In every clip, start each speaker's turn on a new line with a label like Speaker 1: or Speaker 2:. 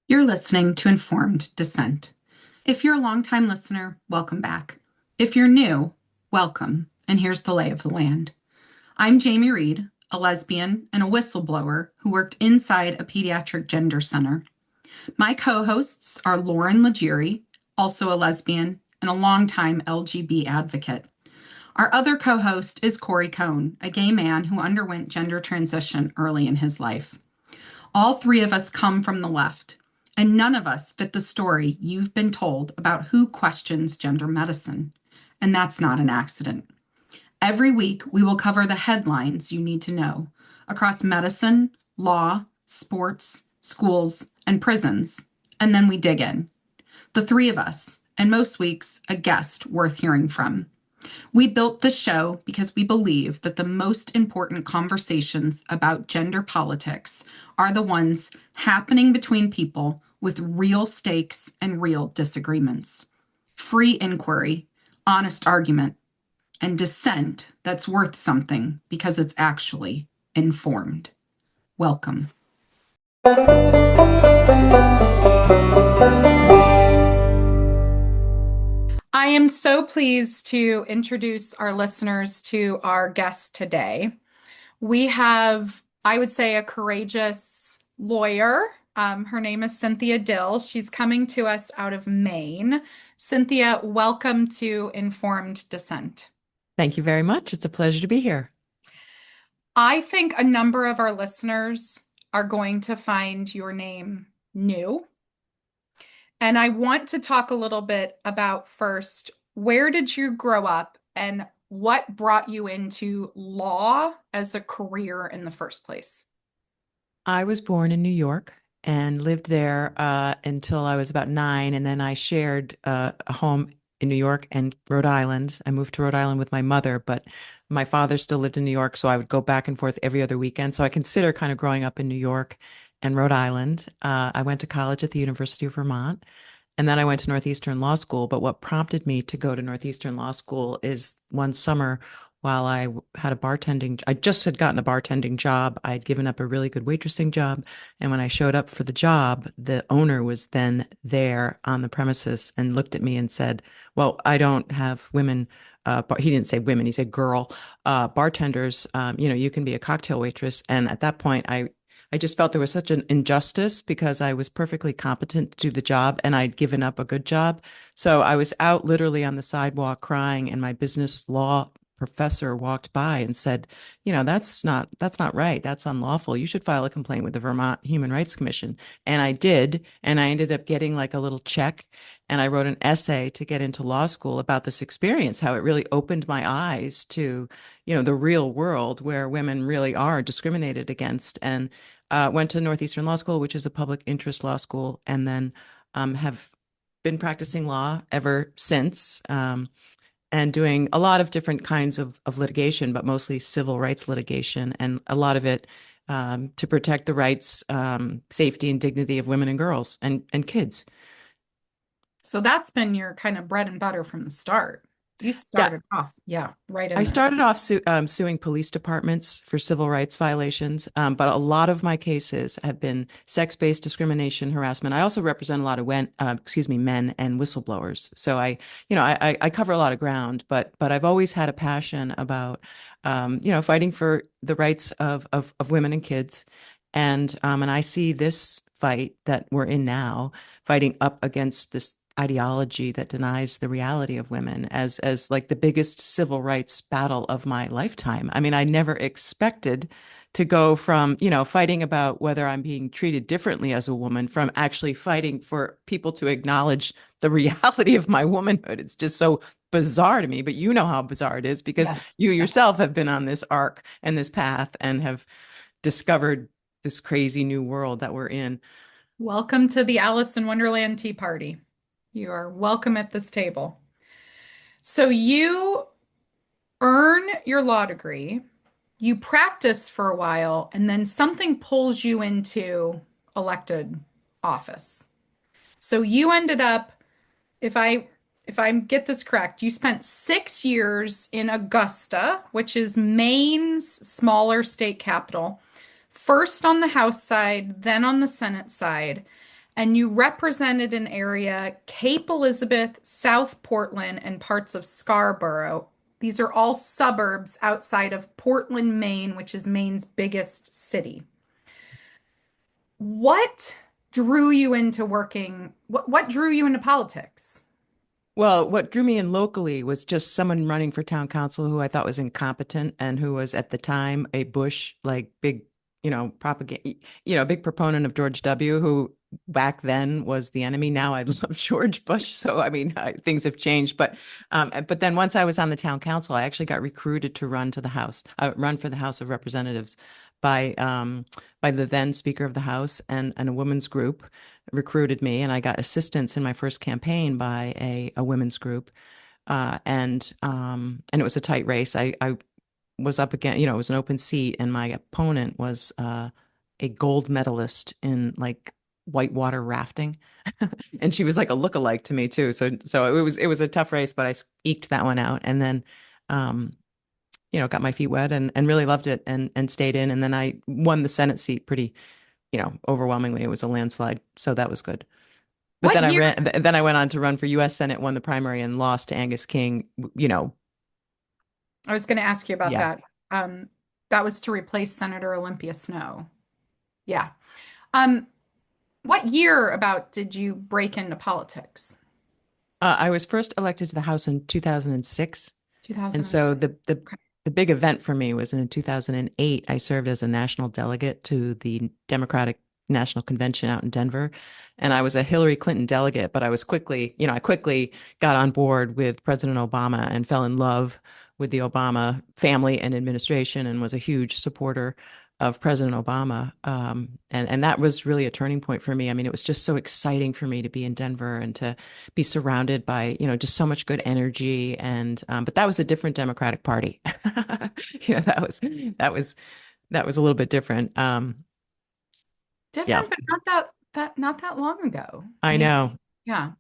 Speaker 1: You're listening to Informed Dissent. If you're a longtime listener, welcome back. If you're new, welcome, and here's the lay of the land. I'm Jamie Reed, a lesbian and a whistleblower who worked inside a pediatric gender center. My co-hosts are Lauren Legere, also a lesbian and a longtime LGB advocate. Our other co-host is Corey Cohn, a gay man who underwent gender transition early in his life. All three of us come from the left, and none of us fit the story you've been told about who questions gender medicine. And that's not an accident. Every week, we will cover the headlines you need to know across medicine, law, sports, schools, and prisons. And then we dig in. The three of us, and most weeks, a guest worth hearing from. We built this show because we believe that the most important conversations about gender politics are the ones happening between people with real stakes and real disagreements. Free inquiry, honest argument, and dissent that's worth something because it's actually informed. Welcome. I am so pleased to introduce our listeners to our guest today. We have, I would say, a courageous lawyer. Her name is Cynthia Dill. She's coming to us out of Maine. Cynthia, welcome to Informed Dissent.
Speaker 2: Thank you very much. It's a pleasure to be here.
Speaker 1: I think a number of our listeners are going to find your name new. And I want to talk a little bit about first, where did you grow up and what brought you into law as a career in the first place?
Speaker 2: I was born in New York and lived there until I was about 9. And then I shared a home in New York and Rhode Island. I moved to Rhode Island with my mother, but my father still lived in New York. So I would go back and forth every other weekend. So I consider kind of growing up in New York and Rhode Island. I went to college at the University of Vermont. And then I went to Northeastern Law School. But what prompted me to go to Northeastern Law School is one summer while I had I just had gotten a bartending job. I had given up a really good waitressing job. And when I showed up for the job, the owner was then there on the premises and looked at me and said, well, I don't have women. He didn't say women, he said girl bartenders. You can be a cocktail waitress. And at that point, I just felt there was such an injustice because I was perfectly competent to do the job and I'd given up a good job. So I was out literally on the sidewalk crying, and my business law professor walked by and said, that's not right. That's unlawful. You should file a complaint with the Vermont Human Rights Commission. And I did. And I ended up getting like a little check. And I wrote an essay to get into law school about this experience, how it really opened my eyes to, the real world where women really are discriminated against. And went to Northeastern Law School, which is a public interest law school, and then have been practicing law ever since, and doing a lot of different kinds of litigation, but mostly civil rights litigation, and a lot of it to protect the rights, safety, and dignity of women and girls and kids.
Speaker 1: So that's been your kind of bread and butter from the start. You
Speaker 2: Yeah,
Speaker 1: started off, right in
Speaker 2: I
Speaker 1: there.
Speaker 2: started off suing police departments for civil rights violations, but a lot of my cases have been sex-based discrimination, harassment. I also represent a lot of men and whistleblowers. So I cover a lot of ground, but I've always had a passion about fighting for the rights of women and kids, and I see this fight that we're in now, fighting up against this ideology that denies the reality of women as like the biggest civil rights battle of my lifetime. I mean, I never expected to go from, fighting about whether I'm being treated differently as a woman from actually fighting for people to acknowledge the reality of my womanhood. It's just so bizarre to me, but you know how bizarre it is because
Speaker 1: Yes.
Speaker 2: you yourself have been on this arc and this path and have discovered this crazy new world that we're in.
Speaker 1: Welcome to the Alice in Wonderland Tea Party. You are welcome at this table. So you earn your law degree, you practice for a while, and then something pulls you into elected office. So you ended up, if I get this correct, you spent 6 years in Augusta, which is Maine's smaller state capital, first on the House side, then on the Senate side. and you represented an area, Cape Elizabeth, South Portland, and parts of Scarborough. These are all suburbs outside of Portland, Maine, which is Maine's biggest city. What drew you into working? What drew you into politics?
Speaker 2: Well, what drew me in locally was just someone running for town council who I thought was incompetent and who was at the time a Bush like big, propaganda, big proponent of George W., who back then was the enemy. Now I love George Bush. So I mean, things have changed. But then once I was on the town council, I actually got recruited to run for the House of Representatives by by the then Speaker of the House and a women's group recruited me, and I got assistance in my first campaign by a women's group, and it was a tight race. I was up again, it was an open seat, and my opponent was a gold medalist in like whitewater rafting, and she was like a lookalike to me too. So it was a tough race, but I eked that one out, and then got my feet wet and really loved it and stayed in, and then I won the Senate seat pretty overwhelmingly. It was a landslide. So that was good. But
Speaker 1: What
Speaker 2: then
Speaker 1: year?
Speaker 2: then I went on to run for US Senate, won the primary and lost to Angus King,
Speaker 1: I was going to ask you about
Speaker 2: yeah.
Speaker 1: that. That was to replace Senator Olympia Snowe. Yeah. Um, what year about did you break into politics?
Speaker 2: I was first elected to the House in 2006. And so
Speaker 1: 2006. Okay.
Speaker 2: the big event for me was in 2008. I served as a national delegate to the Democratic National Convention out in Denver. And I was a Hillary Clinton delegate, but I quickly got on board with President Obama and fell in love with the Obama family and administration and was a huge supporter of President Obama. And that was really a turning point for me. I mean, it was just so exciting for me to be in Denver and to be surrounded by, just so much good energy. And but that was a different Democratic Party. That was a little bit different. Yeah,
Speaker 1: Different, but not that long ago. I
Speaker 2: I
Speaker 1: mean,
Speaker 2: know.
Speaker 1: yeah.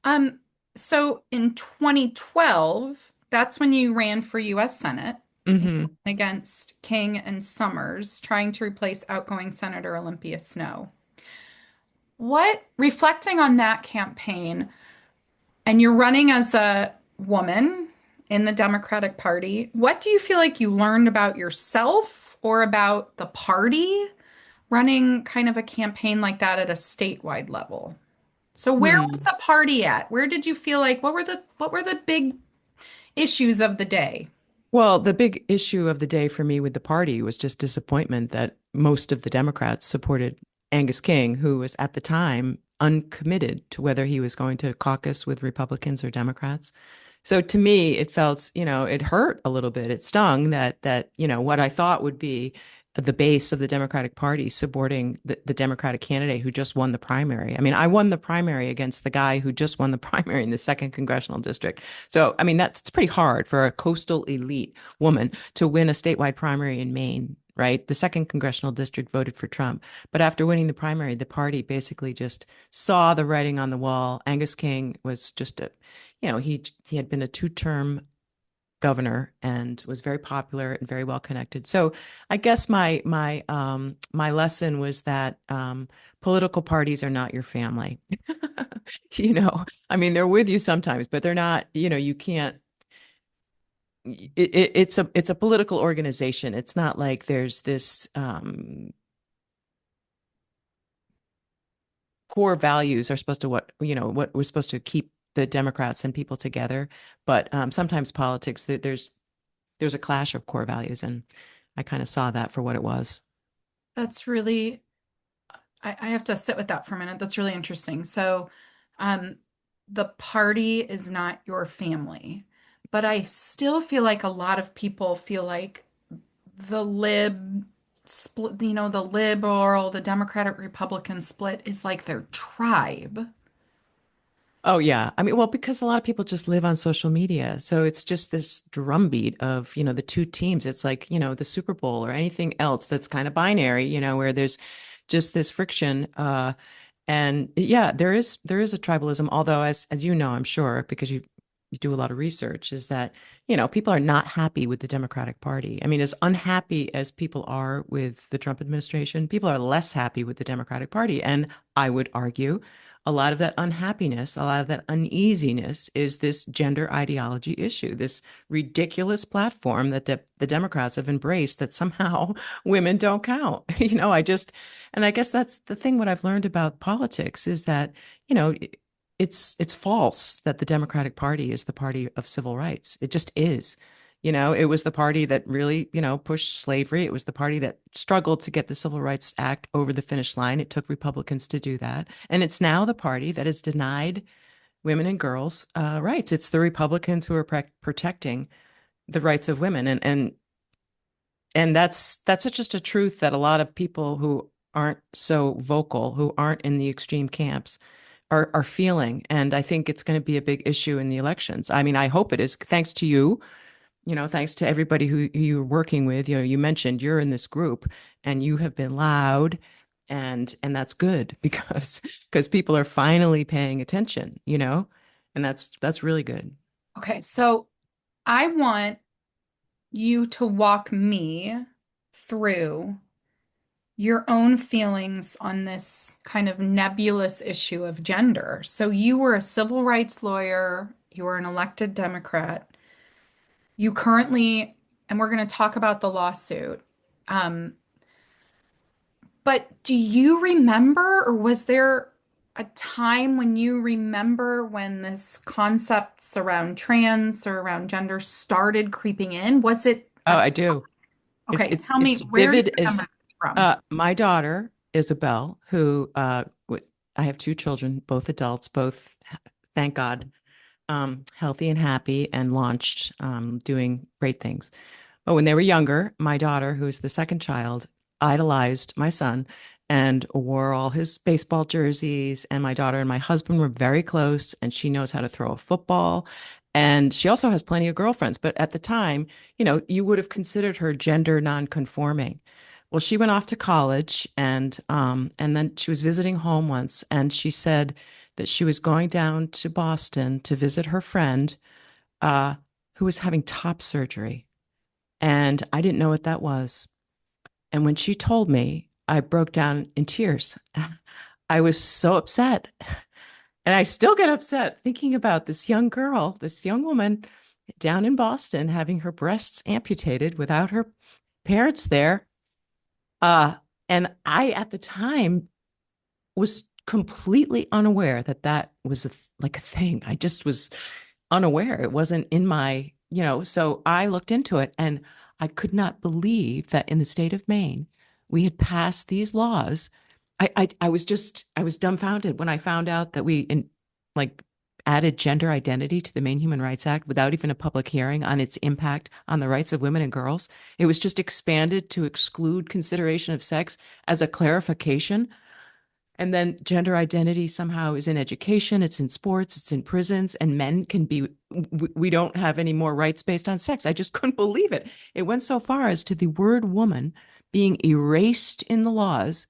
Speaker 1: Um, so in 2012, that's when you ran for US Senate
Speaker 2: Hmm.
Speaker 1: against King and Summers, trying to replace outgoing Senator Olympia Snowe. Reflecting on that campaign, and you're running as a woman in the Democratic Party, what do you feel like you learned about yourself or about the party running kind of a campaign like that at a statewide level? So where was
Speaker 2: Hmm.
Speaker 1: the party at? Where did you feel like what were the big issues of the day?
Speaker 2: Well, the big issue of the day for me with the party was just disappointment that most of the Democrats supported Angus King, who was at the time uncommitted to whether he was going to caucus with Republicans or Democrats. So to me, it felt, it hurt a little bit. It stung that what I thought would be the base of the Democratic Party supporting the Democratic candidate who just won the primary. I mean, I won the primary against the guy who just won the primary in the second congressional district. So, I mean, it's pretty hard for a coastal elite woman to win a statewide primary in Maine, right? The second congressional district voted for Trump. But after winning the primary, the party basically just saw the writing on the wall. Angus King was just he had been a two-term governor and was very popular and very well connected. So I guess my lesson was that political parties are not your family. I mean, they're with you sometimes, but they're not, you can't it's a political organization. It's not like there's this core values are supposed to what we're supposed to keep the Democrats and people together. But sometimes politics, there's a clash of core values, and I kind of saw that for what it was.
Speaker 1: That's really, I have to sit with that for a minute. That's really interesting. So, um, the party is not your family, but I still feel like a lot of people feel like the lib split, the liberal, the Democratic Republican split is like their tribe.
Speaker 2: Oh yeah. I mean, well, because a lot of people just live on social media. So it's just this drumbeat of, the two teams. It's like, the Super Bowl or anything else that's kind of binary, where there's just this friction. And yeah, there is a tribalism, although as you know, I'm sure, because do a lot of research, is that, people are not happy with the Democratic Party. I mean, as unhappy as people are with the Trump administration, people are less happy with the Democratic Party. And I would argue a lot of that unhappiness, a lot of that uneasiness is this gender ideology issue, this ridiculous platform that the Democrats have embraced that somehow women don't count. And I guess that's the thing. What I've learned about politics is that, you know, it's false that the Democratic Party is the party of civil rights. It just is. It was the party that really, pushed slavery. It was the party that struggled to get the Civil Rights Act over the finish line. It took Republicans to do that. And it's now the party that has denied women and girls rights. It's the Republicans who are protecting the rights of women. And that's just a truth that a lot of people who aren't so vocal, who aren't in the extreme camps, are feeling. And I think it's going to be a big issue in the elections. I mean, I hope it is, thanks to you, thanks to everybody who you're working with. You mentioned you're in this group and you have been loud, and that's good because people are finally paying attention, and that's really good.
Speaker 1: Okay, so I want you to walk me through your own feelings on this kind of nebulous issue of gender. So you were a civil rights lawyer, you were an elected Democrat. You currently, and we're going to talk about the lawsuit. Um, but do you remember, or was there a time when you remember when this concepts around trans or around gender started creeping in? Was it
Speaker 2: Oh,
Speaker 1: at,
Speaker 2: I do. It's
Speaker 1: okay,
Speaker 2: it's
Speaker 1: tell me,
Speaker 2: it's
Speaker 1: where do you
Speaker 2: vivid as
Speaker 1: remember this from?
Speaker 2: my daughter Isabel, who I have two children, both adults, both, thank God, healthy and happy, and launched, doing great things. But when they were younger, my daughter, who's the second child, idolized my son and wore all his baseball jerseys. And my daughter and my husband were very close, and she knows how to throw a football. And she also has plenty of girlfriends. But at the time, you would have considered her gender nonconforming. Well, she went off to college, and then she was visiting home once, and she said that she was going down to Boston to visit her friend, uh, who was having top surgery. And I didn't know what that was. And when she told me, I broke down in tears. I was so upset. And I still get upset thinking about this young girl, this young woman down in Boston having her breasts amputated without her parents there. Uh, and I, at the time, was completely unaware that that was like a thing. I just was unaware. It wasn't in my, so I looked into it, and I could not believe that in the state of Maine, we had passed these laws. I was dumbfounded when I found out that like added gender identity to the Maine Human Rights Act without even a public hearing on its impact on the rights of women and girls. It was just expanded to exclude consideration of sex as a clarification. And then gender identity somehow is in education, it's in sports, it's in prisons, and men can be, we don't have any more rights based on sex. I just couldn't believe it. It went so far as to the word woman being erased in the laws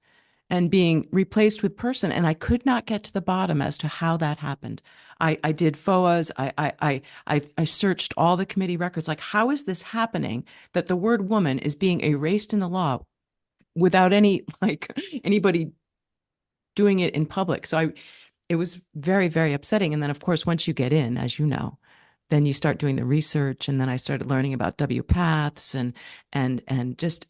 Speaker 2: and being replaced with person. And I could not get to the bottom as to how that happened. I did FOAs. I searched all the committee records. Like, how is this happening that the word woman is being erased in the law without anybody doing it in public? So it was very, very upsetting. And then, of course, once you get in, as you know, then you start doing the research, and then I started learning about W paths and just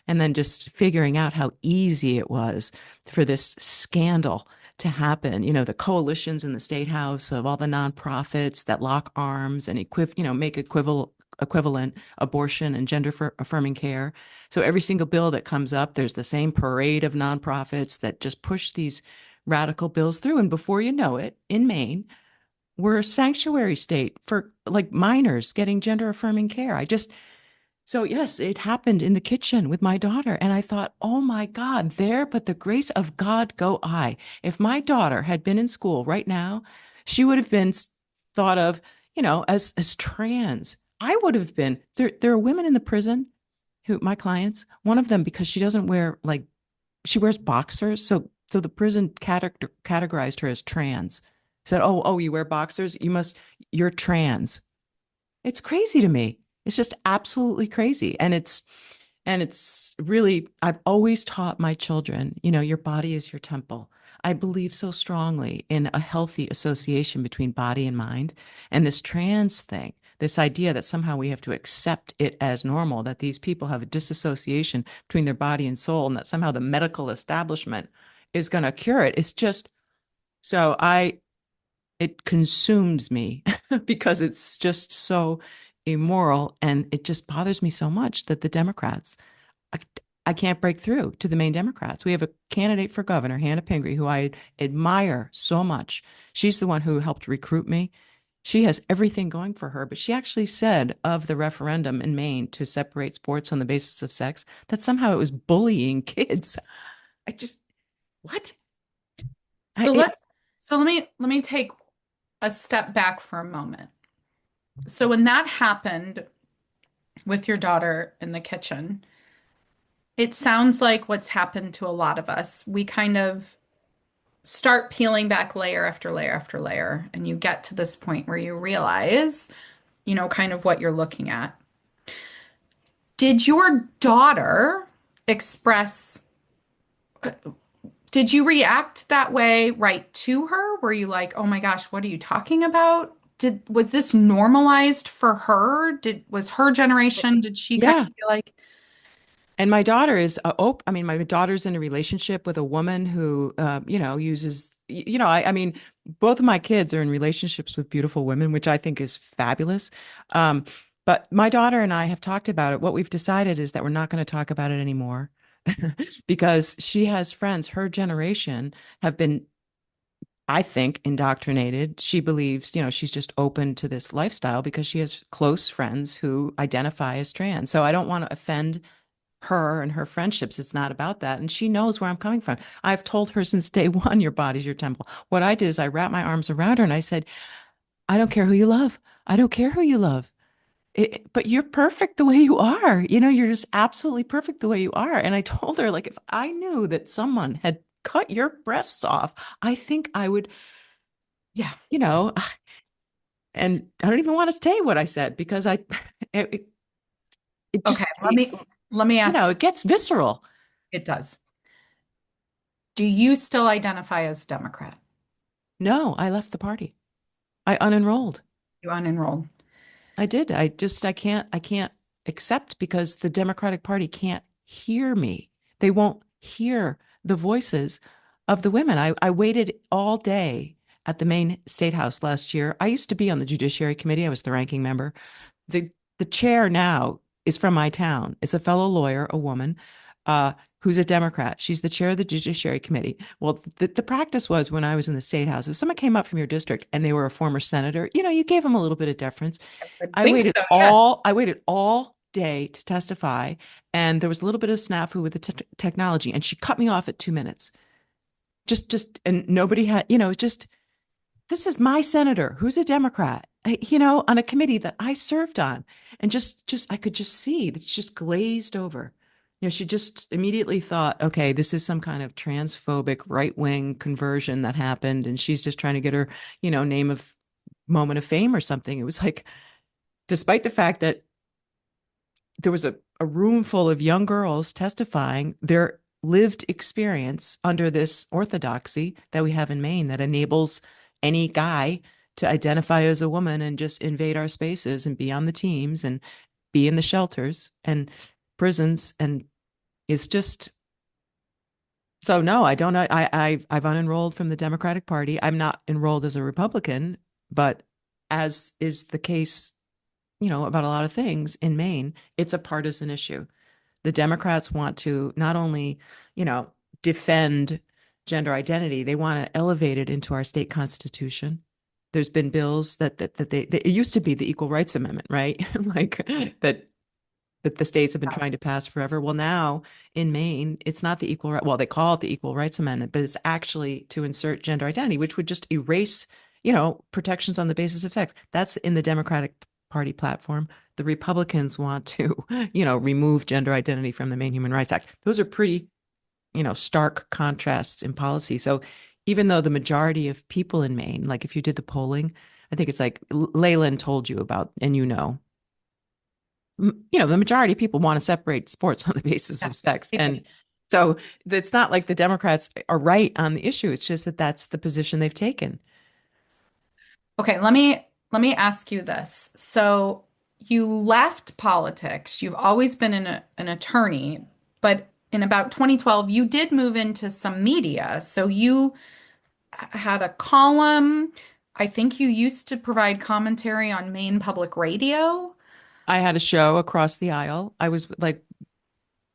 Speaker 2: and then just figuring out how easy it was for this scandal to happen. The coalitions in the state house of all the nonprofits that lock arms and make equivalent abortion and gender affirming care. So every single bill that comes up, there's the same parade of nonprofits that just push these radical bills through. And before you know it, in Maine, we're a sanctuary state for like minors getting gender affirming care. So yes, it happened in the kitchen with my daughter. And I thought, oh my God, there, but the grace of God go I. If my daughter had been in school right now, she would have been thought of, as trans. I would have been, there are women in the prison my clients, one of them, because she doesn't wear, she wears boxers. So the prison categorized her as trans. Said, oh, you wear boxers? You're trans. It's crazy to me. It's just absolutely crazy. And it's really, I've always taught my children, your body is your temple. I believe so strongly in a healthy association between body and mind. And this trans thing, this idea that somehow we have to accept it as normal, that these people have a disassociation between their body and soul, and that somehow the medical establishment is going to cure it. It's just so it consumes me because it's just so immoral. And it just bothers me so much that the Democrats, I, I can't break through to the Maine Democrats. We have a candidate for governor, Hannah Pingree, who I admire so much. She's the one who helped recruit me. She has everything going for her, but she actually said of the referendum in Maine to separate sports on the basis of sex that somehow it was bullying kids. I just, what?
Speaker 1: So let me take a step back for a moment. So when that happened with your daughter in the kitchen, it sounds like what's happened to a lot of us. We kind of start peeling back layer after layer after layer, and you get to this point where you realize, kind of what you're looking at. Did your daughter express, did you react that way right to her? Were you like, "Oh my gosh, what are you talking about?" Was this normalized for her? Was her generation, did she kind of
Speaker 2: Yeah.
Speaker 1: feel like,
Speaker 2: And my daughter is, I mean, my daughter's in a relationship with a woman who, uses, I mean, both of my kids are in relationships with beautiful women, which I think is fabulous. Um, but my daughter and I have talked about it. What we've decided is that we're not going to talk about it anymore because she has friends, her generation have been, I think, indoctrinated. She believes, she's just open to this lifestyle because she has close friends who identify as trans. So I don't want to offend her and her friendships. It's not about that. And she knows where I'm coming from. I've told her since day one, your body's your temple. What I did is I wrapped my arms around her and I said, I don't care who you love. I don't care who you love. But you're perfect the way you are. You're just absolutely perfect the way you are. And I told her, like, if I knew that someone had cut your breasts off, I think I would,
Speaker 1: yeah,
Speaker 2: you know, and I don't even want to say what I said because it, it
Speaker 1: okay,
Speaker 2: just,
Speaker 1: let me ask you.
Speaker 2: it gets visceral.
Speaker 1: It does. Do you still identify as Democrat?
Speaker 2: No, I left the party. I unenrolled.
Speaker 1: You unenrolled.
Speaker 2: I did. I can't accept because the Democratic Party can't hear me. They won't hear the voices of the women. I waited all day at the Maine State House last year. I used to be on the Judiciary Committee. I was the ranking member. The the chair now is from my town. It's a fellow lawyer, a woman, uh, who's a Democrat. She's the chair of the Judiciary Committee. Well, the practice was when I was in the State House, if someone came up from your district and they were a former senator, you gave them a little bit of deference.
Speaker 1: I think so, yes.
Speaker 2: I waited all day to testify, and there was a little bit of snafu with the technology, and she cut me off at 2 minutes. And nobody had, just this is my senator who's a Democrat, on a committee that I served on, and I could just see that she just glazed over. She just immediately thought, okay, this is some kind of transphobic right wing conversion that happened, and she's just trying to get her, name of moment of fame or something. It was like, despite the fact that there was a room full of young girls testifying their lived experience under this orthodoxy that we have in Maine that enables any guy to identify as a woman and just invade our spaces and be on the teams and be in the shelters and prisons. And it's just so no, I don't. I've unenrolled from the Democratic Party. I'm not enrolled as a Republican, but as is the case, about a lot of things in Maine, it's a partisan issue. The Democrats want to not only, defend gender identity, they want to elevate it into our state constitution. There's been bills that it used to be the Equal Rights Amendment, right? Like that the states have been trying to pass forever. Well, now in Maine, it's not the well, they call it the Equal Rights Amendment, but it's actually to insert gender identity, which would just erase, protections on the basis of sex. That's in the Democratic Party platform. The Republicans want to, remove gender identity from the Maine Human Rights Act. Those are pretty, stark contrasts in policy. So even though the majority of people in Maine, like if you did the polling, I think it's like Leyland told you about, and the majority of people want to separate sports on the basis
Speaker 1: Yeah,
Speaker 2: of sex.
Speaker 1: they do.
Speaker 2: And so it's not like the Democrats are right on the issue. It's just that that's the position they've taken.
Speaker 1: Okay, let me ask you this. So you left politics. You've always been an attorney, but in about 2012, you did move into some media. So you had a column. I think you used to provide commentary on Maine Public Radio.
Speaker 2: I had a show across the aisle. I was like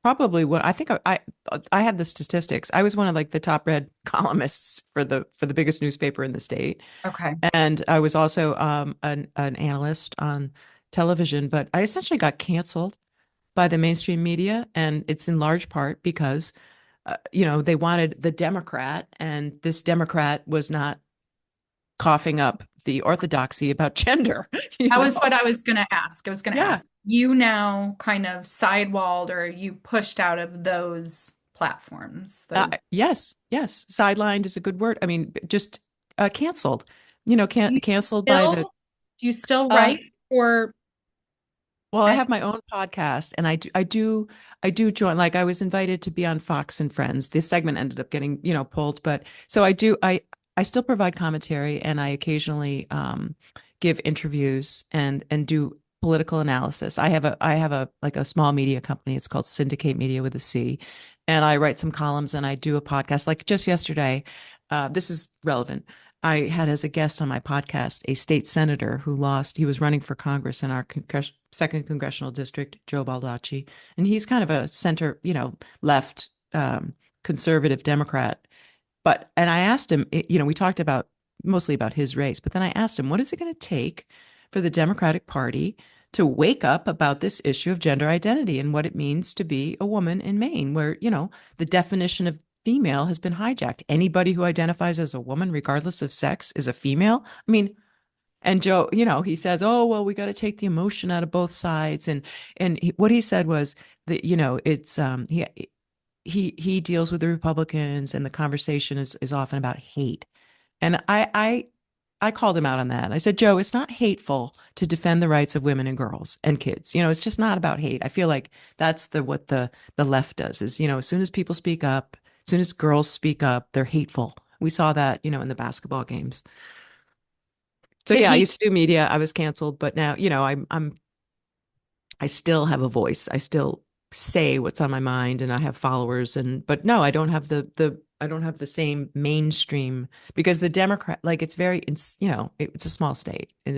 Speaker 2: probably what I think I had the statistics. I was one of like the top read columnists for the biggest newspaper in the state.
Speaker 1: Okay.
Speaker 2: And I was also an analyst on television, but I essentially got canceled by the mainstream media. And it's in large part because, they wanted the Democrat, and this Democrat was not coughing up the orthodoxy about gender, you
Speaker 1: That
Speaker 2: know?
Speaker 1: was what I was going to ask. I was going to
Speaker 2: Yeah.
Speaker 1: ask, you now kind of sidewalled or you pushed out of those platforms, those.
Speaker 2: Yes, yes. Sidelined is a good word. I mean, just canceled,
Speaker 1: Do you
Speaker 2: canceled by the,
Speaker 1: still, do you still
Speaker 2: uh,
Speaker 1: write for
Speaker 2: well, I
Speaker 1: any?
Speaker 2: have my own podcast, and I do join, like I was invited to be on Fox and Friends. This segment ended up getting, pulled, but so I still provide commentary, and I occasionally give interviews and do political analysis. I have a like a small media company. It's called Cyndicate Media with a C, and I write some columns and I do a podcast. Like just yesterday, this is relevant. I had as a guest on my podcast a state senator who lost. He was running for Congress in our second congressional district, Joe Baldacci, and he's kind of a center, left conservative Democrat. And I asked him, we talked about mostly about his race, but then I asked him, what is it going to take for the Democratic Party to wake up about this issue of gender identity and what it means to be a woman in Maine, where, the definition of female has been hijacked. Anybody who identifies as a woman, regardless of sex, is a female. I mean, and Joe, he says, "Oh, well, we got to take the emotion out of both sides." And what he said was that, it's he deals with the Republicans, and the conversation is often about hate. And I called him out on that. I said, Joe, it's not hateful to defend the rights of women and girls and kids. It's just not about hate. I feel like that's what the left does is, as soon as people speak up, as soon as girls speak up, they're hateful. We saw that, in the basketball games. So
Speaker 1: Did
Speaker 2: yeah, I
Speaker 1: he?
Speaker 2: used to do media. I was canceled, but now, I still have a voice. I still say what's on my mind, and I have followers. But no, I don't have I don't have the same mainstream, because the Democrat, like it's a small state, and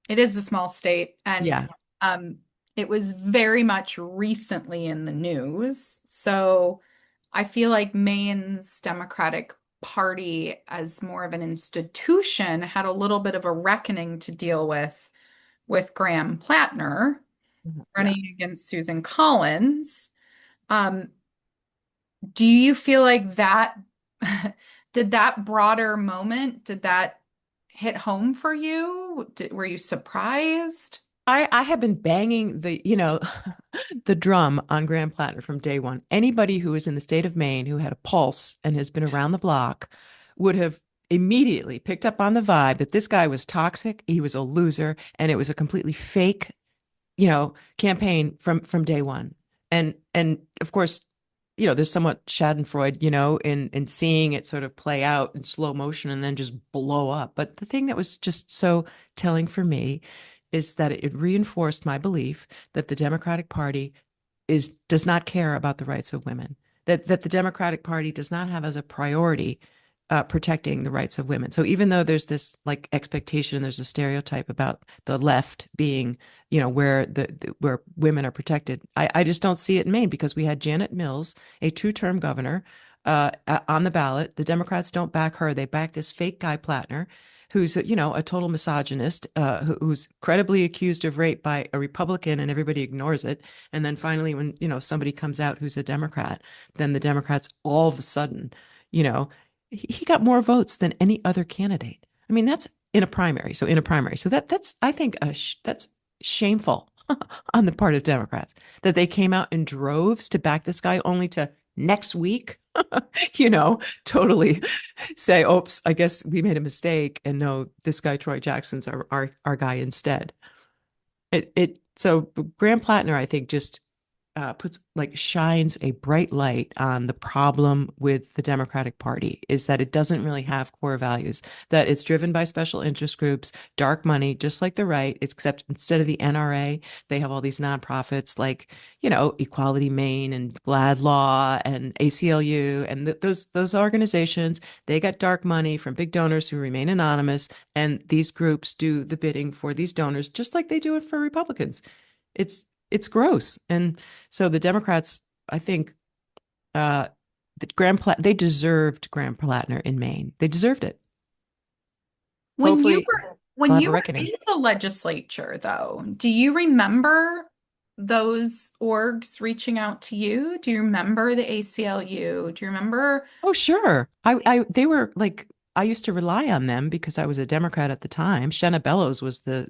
Speaker 1: It is a small state, and
Speaker 2: yeah.
Speaker 1: um, it was very much recently in the news. So I feel like Maine's Democratic Party, as more of an institution, had a little bit of a reckoning to deal with Graham Plattner
Speaker 2: Mhm. Yeah.
Speaker 1: running against Susan Collins. Um, do you feel like that did that broader moment, did that hit home for you? Were you surprised?
Speaker 2: I have been banging the drum on Graham Plattner from day one. Anybody who is in the state of Maine who had a pulse and has been around the block would have immediately picked up on the vibe that this guy was toxic, he was a loser, and it was a completely fake, campaign from day one. And of course, there's somewhat Schadenfreude, in seeing it sort of play out in slow motion and then just blow up. But the thing that was just so telling for me is that it reinforced my belief that the Democratic Party does not care about the rights of women. That the Democratic Party does not have as a priority protecting the rights of women. So even though there's this like expectation, there's a stereotype about the left being, where where women are protected. I just don't see it in Maine, because we had Janet Mills, a two-term governor, on the ballot. The Democrats don't back her; they back this fake guy Plattner, who's a total misogynist, who's credibly accused of rape by a Republican, and everybody ignores it. And then finally, when somebody comes out who's a Democrat, then the Democrats all of a sudden, you know, he got more votes than any other candidate. I mean, that's in a primary. So in a primary, so that's I think that's shameful on the part of Democrats that they came out in droves to back this guy, only to next week you know, totally say, oops, I guess we made a mistake. And no, this guy, Troy Jackson's our guy instead. So Graham Plattner, I think, just puts like shines a bright light on the problem with the Democratic Party is that it doesn't really have core values, that it's driven by special interest groups, dark money, just like the right, except instead of the NRA, they have all these nonprofits like, Equality Maine and Glad Law and ACLU and those organizations, they get dark money from big donors who remain anonymous, and these groups do the bidding for these donors, just like they do it for Republicans. It's gross. And so the Democrats, I think, that they deserved Graham Plattner in Maine. They deserved it.
Speaker 1: When you
Speaker 2: Hopefully,
Speaker 1: were
Speaker 2: they'll
Speaker 1: when
Speaker 2: have
Speaker 1: you
Speaker 2: a
Speaker 1: were in
Speaker 2: reckoning.
Speaker 1: the legislature, though, do you remember those orgs reaching out to you? Do you remember the ACLU? Do you remember?
Speaker 2: Oh, sure. They were like, I used to rely on them because I was a Democrat at the time. Shenna Bellows was the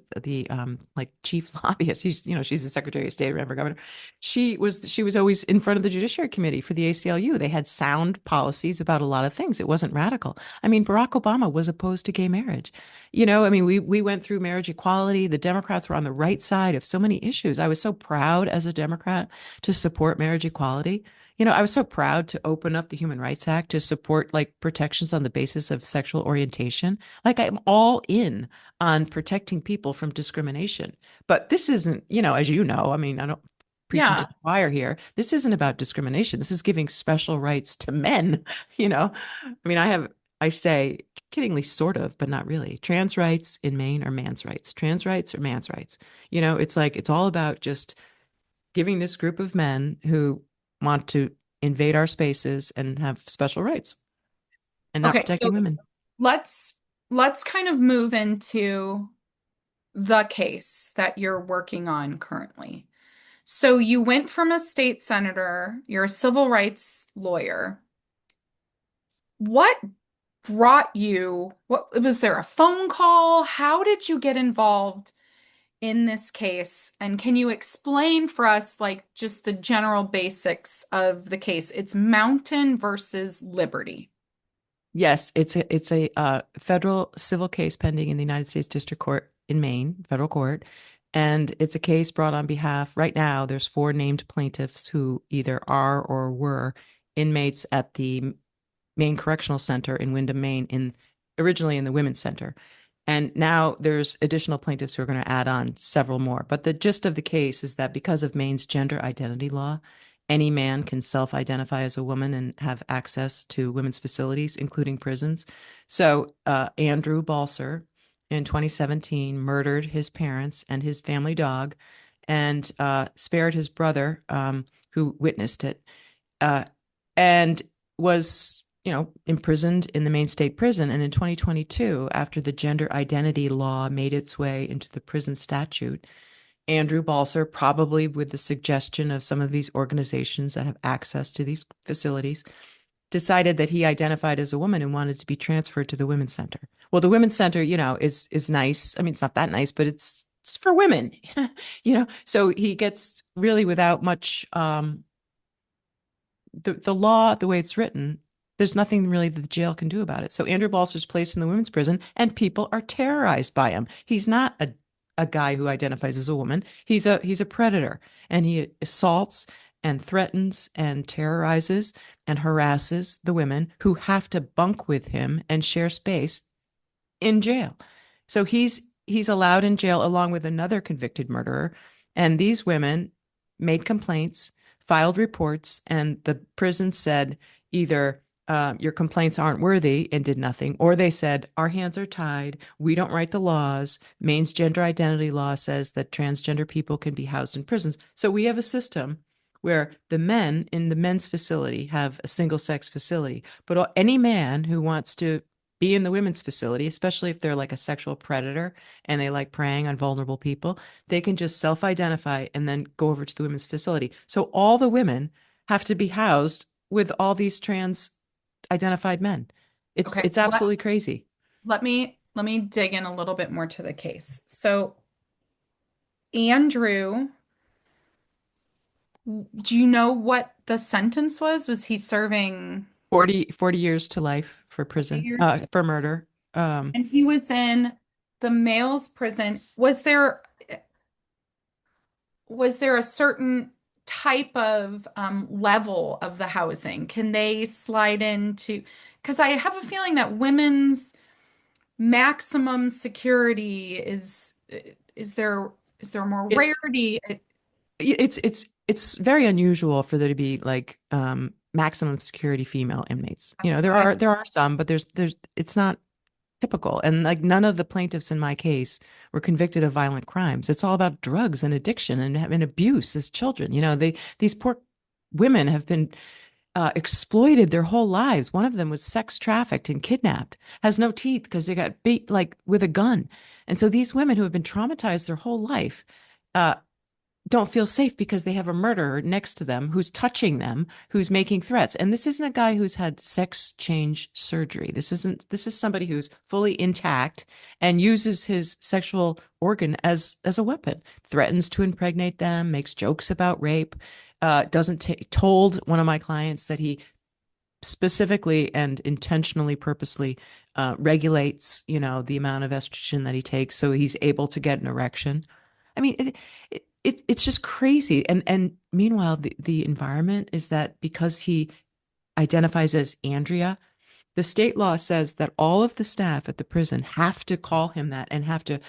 Speaker 2: like chief lobbyist. She's the Secretary of State, remember, Governor. She was always in front of the Judiciary Committee for the ACLU. They had sound policies about a lot of things. It wasn't radical. I mean, Barack Obama was opposed to gay marriage. I mean, we went through marriage equality. The Democrats were on the right side of so many issues. I was so proud as a Democrat to support marriage equality. I was so proud to open up the Human Rights Act to support like protections on the basis of sexual orientation. Like I'm all in on protecting people from discrimination. But this isn't, as you know, I mean, I don't preaching to
Speaker 1: Yeah.
Speaker 2: the choir here. This isn't about discrimination. This is giving special rights to men, you know. I mean, I say kiddingly sort of, but not really. Trans rights in Maine are man's rights. Trans rights are man's rights. It's like it's all about just giving this group of men who want to invade our spaces and have special rights and not
Speaker 1: Okay, so
Speaker 2: protecting women.
Speaker 1: let's let's kind of move into the case that you're working on currently. So you went from a state senator, you're a civil rights lawyer. What brought you, what was there a phone call? How did you get involved in this case? And can you explain for us like just the general basics of the case? It's Mountain versus Liberty.
Speaker 2: Yes, it's a federal civil case pending in the United States District Court in Maine, federal court, and it's a case brought on behalf. Right now, there's four named plaintiffs who either are or were inmates at the Maine Correctional Center in Windham, Maine, originally in the Women's Center. And now there's additional plaintiffs who are going to add on several more. But the gist of the case is that because of Maine's gender identity law, any man can self-identify as a woman and have access to women's facilities, including prisons. So Andrew Balser in 2017 murdered his parents and his family dog and spared his brother, who witnessed it, uh, and was imprisoned in the Maine State Prison. And in 2022, after the gender identity law made its way into the prison statute, Andrew Balser, probably with the suggestion of some of these organizations that have access to these facilities, decided that he identified as a woman and wanted to be transferred to the Women's Center. Well, the Women's Center, is nice. I mean, it's not that nice, but it's for women, So he gets really without much the law, the way it's written, there's nothing really that the jail can do about it. So Andrew Balser's placed in the women's prison, and people are terrorized by him. He's not a guy who identifies as a woman. He's a predator, and he assaults and threatens and terrorizes and harasses the women who have to bunk with him and share space in jail. So he's allowed in jail along with another convicted murderer, and these women made complaints, filed reports, and the prison said either your complaints aren't worthy and did nothing, or they said our hands are tied. We don't write the laws. Maine's gender identity law says that transgender people can be housed in prisons. So we have a system where the men in the men's facility have a single sex facility, but any man who wants to be in the women's facility, especially if they're like a sexual predator and they like preying on vulnerable people, they can just self-identify and then go over to the women's facility. So all the women have to be housed with all these trans identified men. It's
Speaker 1: Okay,
Speaker 2: it's absolutely crazy.
Speaker 1: let me dig in a little bit more to the case. So Andrew, do you know what the sentence was? Was he serving?
Speaker 2: 40 years to life for
Speaker 1: 40
Speaker 2: prison,
Speaker 1: years.
Speaker 2: for murder.
Speaker 1: And he was in the male's prison. Was there a certain type of level of the housing? Can they slide into? Because I have a feeling that women's maximum security is there more
Speaker 2: It's
Speaker 1: rarity?
Speaker 2: it's very unusual for there to be like maximum security female inmates. You know, there are some, but there's it's not typical. And like none of the plaintiffs in my case were convicted of violent crimes. It's all about drugs and addiction and abuse as children. You know, these poor women have been exploited their whole lives. One of them was sex trafficked and kidnapped, has no teeth because they got beat like with a gun. And so these women who have been traumatized their whole life uh, don't feel safe because they have a murderer next to them who's touching them, who's making threats. And this isn't a guy who's had sex change surgery. This is somebody who's fully intact and uses his sexual organ as a weapon, threatens to impregnate them, makes jokes about rape, doesn't told one of my clients that he specifically and intentionally, purposely regulates, you know, the amount of estrogen that he takes so he's able to get an erection. I mean, it's just crazy. And meanwhile, the environment is that because he identifies as Andrea, the state law says that all of the staff at the prison have to call him that and have to,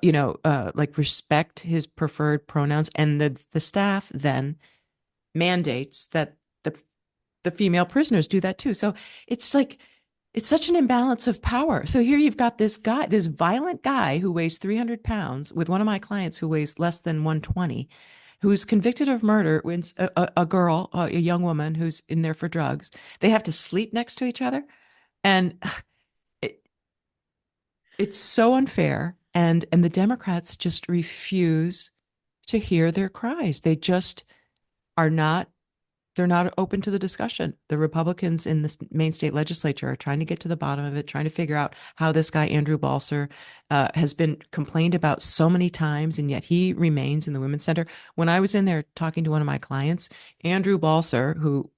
Speaker 2: like respect his preferred pronouns. And the staff then mandates that the female prisoners do that too. So it's like it's such an imbalance of power. So here you've got this guy, this violent guy who weighs 300 pounds with one of my clients who weighs less than 120, who's convicted of murder when a girl, a young woman who's in there for drugs. They have to sleep next to each other. And it, it's so unfair. And the Democrats just refuse to hear their cries. They just are not they're not open to the discussion. The Republicans in the Maine state legislature are trying to get to the bottom of it, trying to figure out how this guy, Andrew Balser, has been complained about so many times, and yet he remains in the Women's Center. When I was in there talking to one of my clients, Andrew Balser, who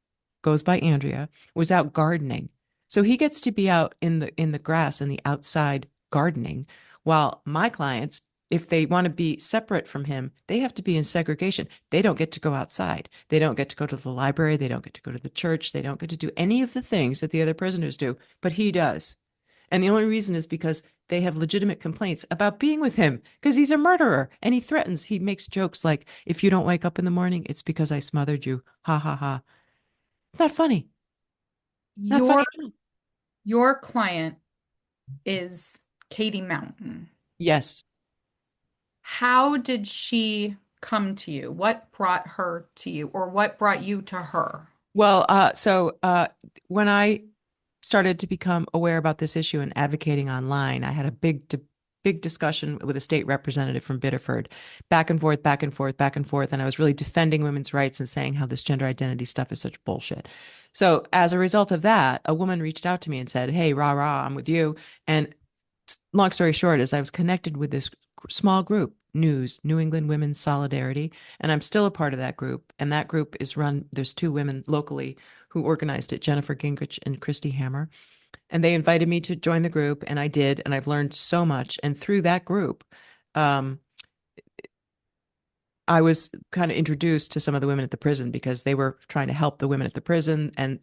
Speaker 2: goes by Andrea, was out gardening. So he gets to be out in the grass and the outside gardening, while my clients, if they want to be separate from him, they have to be in segregation. They don't get to go outside. They don't get to go to the library. They don't get to go to the church. They don't get to do any of the things that the other prisoners do, but he does. And the only reason is because they have legitimate complaints about being with him because he's a murderer and he threatens. He makes jokes like, if you don't wake up in the morning, it's because I smothered you. Ha ha ha. Not funny. Not funny
Speaker 1: Your
Speaker 2: at all.
Speaker 1: your client is Katie Mountain.
Speaker 2: Yes.
Speaker 1: How did she come to you? What brought her to you, or what brought you to her?
Speaker 2: Well, when I started to become aware about this issue and advocating online, I had a big discussion with a state representative from Biddeford, back and forth, back and forth, back and forth, and I was really defending women's rights and saying how this gender identity stuff is such bullshit. So as a result of that, a woman reached out to me and said, "Hey, rah rah, I'm with you." And long story short is I was connected with this small group, New England Women's Solidarity, and I'm still a part of that group. And that group is run, there's two women locally who organized it, Jennifer Gingrich and Christy Hammer. And they invited me to join the group, and I did, and I've learned so much. And through that group, um, I was kind of introduced to some of the women at the prison because they were trying to help the women at the prison. And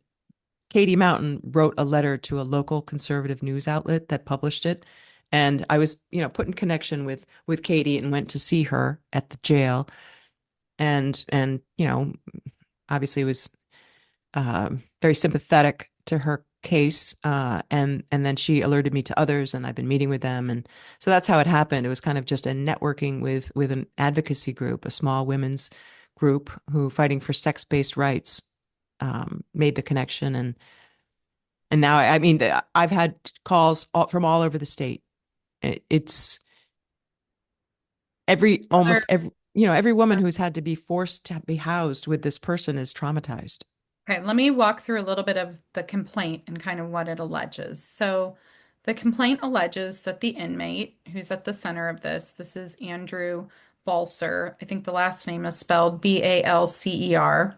Speaker 2: Katie Mountain wrote a letter to a local conservative news outlet that published it. And I was, put in connection with Katie and went to see her at the jail. And obviously was very sympathetic to her case. And then she alerted me to others, and I've been meeting with them. And so that's how it happened. It was kind of just a networking with an advocacy group, a small women's group who fighting for sex-based rights, made the connection. And now, I mean, I've had calls from all over the state. It's almost every woman who's had to be forced to be housed with this person is traumatized.
Speaker 1: Okay, let me walk through a little bit of the complaint and kind of what it alleges. So, the complaint alleges that the inmate who's at the center of this is Andrew Balser. I think the last name is spelled Balcer,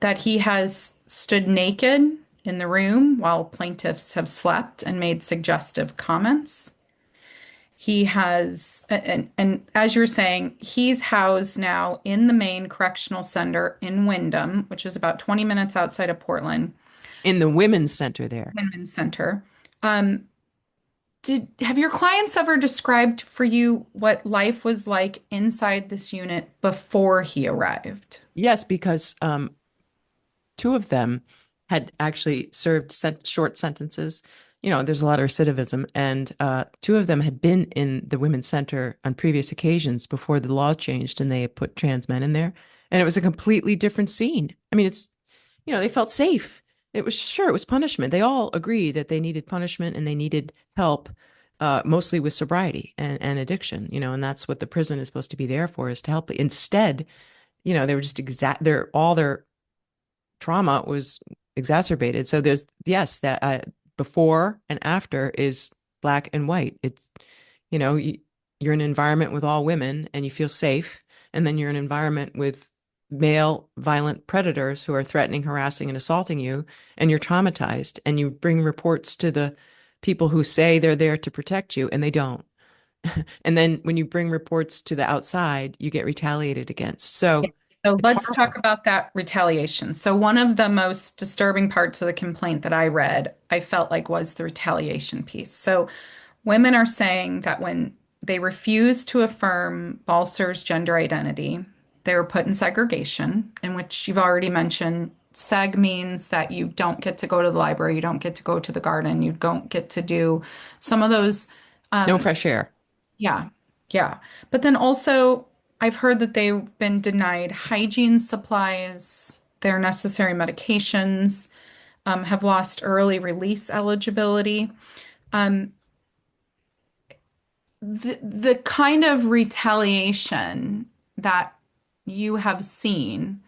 Speaker 1: that he has stood naked in the room while plaintiffs have slept and made suggestive comments. He has, and as you're saying, he's housed now in the Maine Correctional Center in Windham, which is about 20 minutes outside of Portland,
Speaker 2: In the women's center there.
Speaker 1: Windham Center. Um, have your clients ever described for you what life was like inside this unit before he arrived?
Speaker 2: Yes, because two of them had actually served short sentences. You know, there's a lot of recidivism, and two of them had been in the women's center on previous occasions before the law changed and they had put trans men in there. And it was a completely different scene. I mean, they felt safe. It was sure it was punishment. They all agreed that they needed punishment and they needed help, mostly with sobriety and addiction, and that's what the prison is supposed to be there for, is to help. Instead, they were just all their trauma was exacerbated. So there's, yes, that before and after is black and white. It's, you're in an environment with all women and you feel safe. And then you're in an environment with male violent predators who are threatening, harassing, and assaulting you, and you're traumatized. And you bring reports to the people who say they're there to protect you, and they don't. And then when you bring reports to the outside, you get retaliated against. So
Speaker 1: So
Speaker 2: it's
Speaker 1: let's talk
Speaker 2: horrible.
Speaker 1: about that retaliation. So one of the most disturbing parts of the complaint that I read, I felt like was the retaliation piece. So women are saying that when they refused to affirm Balser's gender identity, they were put in segregation, in which you've already mentioned. Seg means that you don't get to go to the library, you don't get to go to the garden, you don't get to do some of those.
Speaker 2: No
Speaker 1: um,
Speaker 2: fresh air.
Speaker 1: yeah, yeah. But then also, I've heard that they've been denied hygiene supplies, their necessary medications, have lost early release eligibility. Um, the kind of retaliation that you have seen,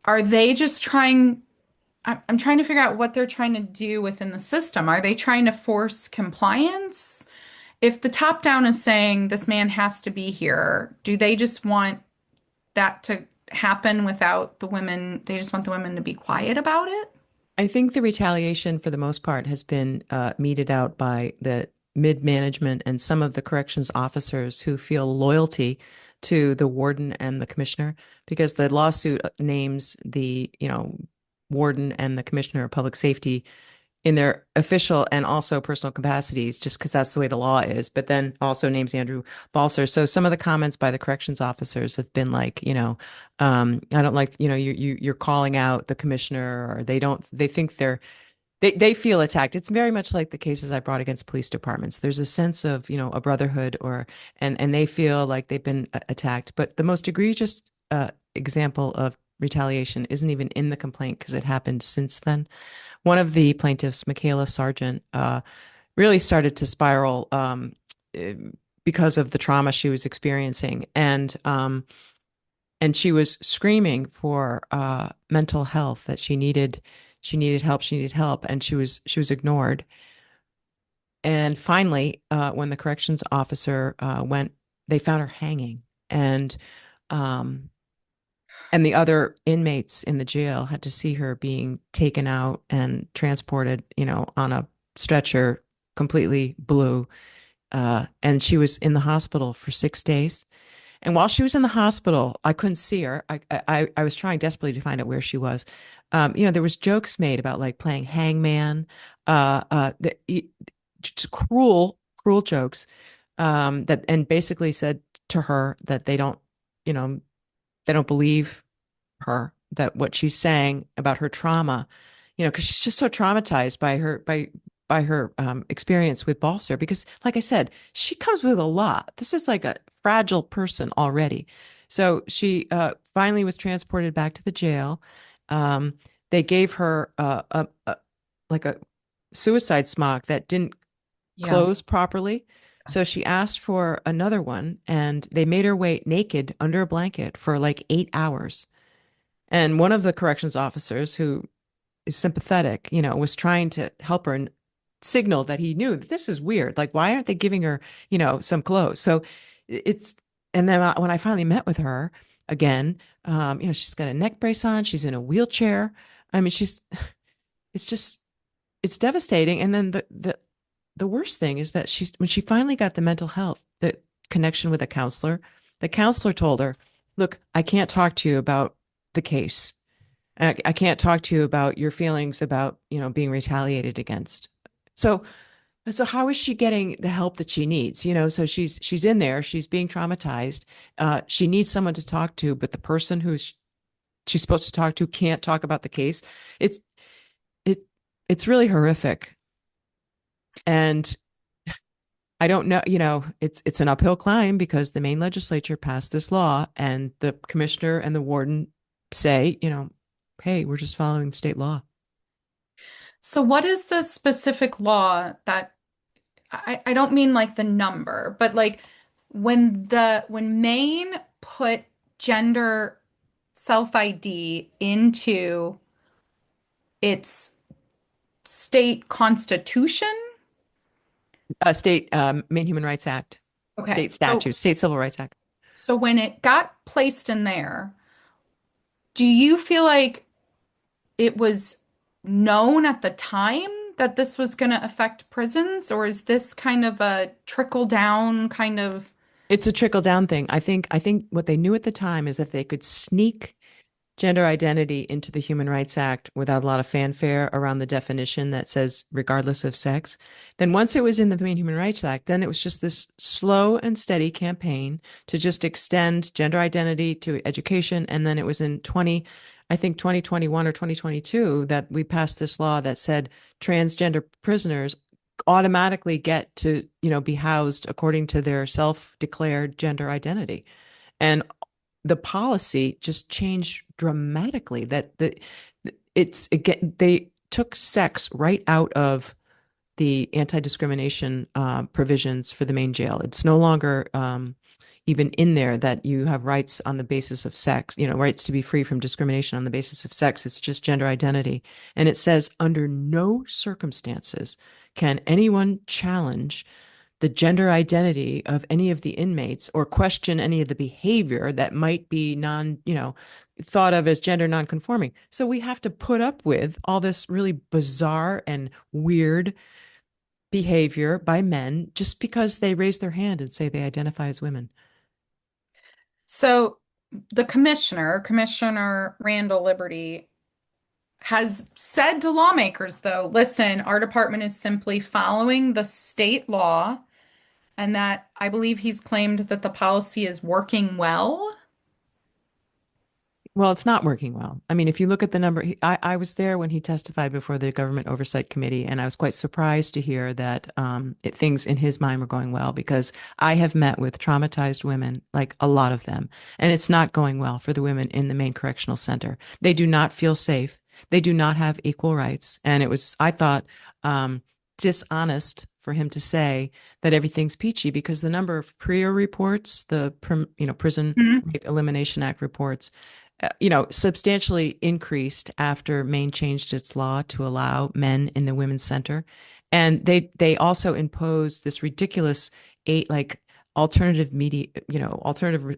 Speaker 1: are they just trying? I'm trying to figure out what they're trying to do within the system. Are they trying to force compliance? If the top down is saying this man has to be here, do they just want that to happen without the women? They just want the women to be quiet about it?
Speaker 2: I think the retaliation, for the most part, has been meted out by the mid-management and some of the corrections officers who feel loyalty to the warden and the commissioner, because the lawsuit names the, warden and the commissioner of public safety in their official and also personal capacities, just because that's the way the law is, but then also names Andrew Balser. So some of the comments by the corrections officers have been like, I don't like, you're calling out the commissioner, or they think they feel attacked. It's very much like the cases I brought against police departments. There's a sense of, a brotherhood, and they feel like they've been attacked. But the most egregious example of retaliation isn't even in the complaint because it happened since then. One of the plaintiffs, Michaela Sargent, really started to spiral eh, because of the trauma she was experiencing, and she was screaming for mental health, that she needed help, and she was ignored. And finally, when the corrections officer went, they found her hanging, and um, and the other inmates in the jail had to see her being taken out and transported, on a stretcher, completely blue. And she was in the hospital for 6 days. And while she was in the hospital, I couldn't see her. I was trying desperately to find out where she was. There was jokes made about like playing hangman, just cruel, cruel jokes, that and basically said to her that they don't believe her, that what she's saying about her trauma, because she's just so traumatized by her experience with Balser. Because, like I said, she comes with a lot. This is like a fragile person already. So she finally was transported back to the jail. They gave her like a suicide smock that didn't
Speaker 1: Yeah.
Speaker 2: close properly. So she asked for another one, and they made her wait naked under a blanket for like 8 hours. And one of the corrections officers, who is sympathetic, was trying to help her and signal that he knew that this is weird. Like, why aren't they giving her, some clothes? So it's, and then when I finally met with her again, she's got a neck brace on, she's in a wheelchair. I mean, it's just it's devastating. And then the worst thing is that when she finally got the mental health, the connection with the counselor told her, look, I can't talk to you about the case. I can't talk to you about your feelings about, being retaliated against. So how is she getting the help that she needs? So she's in there, she's being traumatized. She needs someone to talk to, but the person she's supposed to talk to can't talk about the case. It's it it's really horrific. And I don't know, it's an uphill climb because the Maine legislature passed this law and the commissioner and the warden say, hey, we're just following state law.
Speaker 1: So what is the specific law that I don't mean like the number, but like when Maine put gender self-ID into its state constitution?
Speaker 2: State Maine Human Rights Act,
Speaker 1: Okay.
Speaker 2: state statute, state Civil Rights Act.
Speaker 1: So when it got placed in there, do you feel like it was known at the time that this was going to affect prisons, or is this kind of a trickle down kind of?
Speaker 2: It's a trickle down thing. I think what they knew at the time is that they could sneak gender identity into the Human Rights Act without a lot of fanfare around the definition that says regardless of sex. Then once it was in the Maine Human Rights Act, then it was just this slow and steady campaign to just extend gender identity to education. And then it was in I think 2021 or 2022 that we passed this law that said transgender prisoners automatically get to, be housed according to their self-declared gender identity. And the policy just changed dramatically. They took sex right out of the anti-discrimination provisions for the Maine jail. It's no longer even in there that you have rights on the basis of sex, rights to be free from discrimination on the basis of sex. It's just gender identity. And it says under no circumstances can anyone challenge the gender identity of any of the inmates or question any of the behavior that might be thought of as gender nonconforming. So we have to put up with all this really bizarre and weird behavior by men just because they raise their hand and say they identify as women.
Speaker 1: So the Commissioner Randall Liberty, has said to lawmakers, though, listen, our department is simply following the state law, and that I believe he's claimed that the policy is working well.
Speaker 2: Well, it's not working well. I mean, if you look at the number, I was there when he testified before the Government Oversight Committee, and I was quite surprised to hear that things in his mind were going well because I have met with traumatized women, like a lot of them, and it's not going well for the women in the Maine Correctional Center. They do not feel safe. They do not have equal rights. And it was, I thought, dishonest for him to say that everything's peachy because the number of PREA reports, Prison
Speaker 1: Mhm.
Speaker 2: Rape Elimination Act reports, substantially increased after Maine changed its law to allow men in the women's center. And they also imposed this ridiculous alternative media, alternative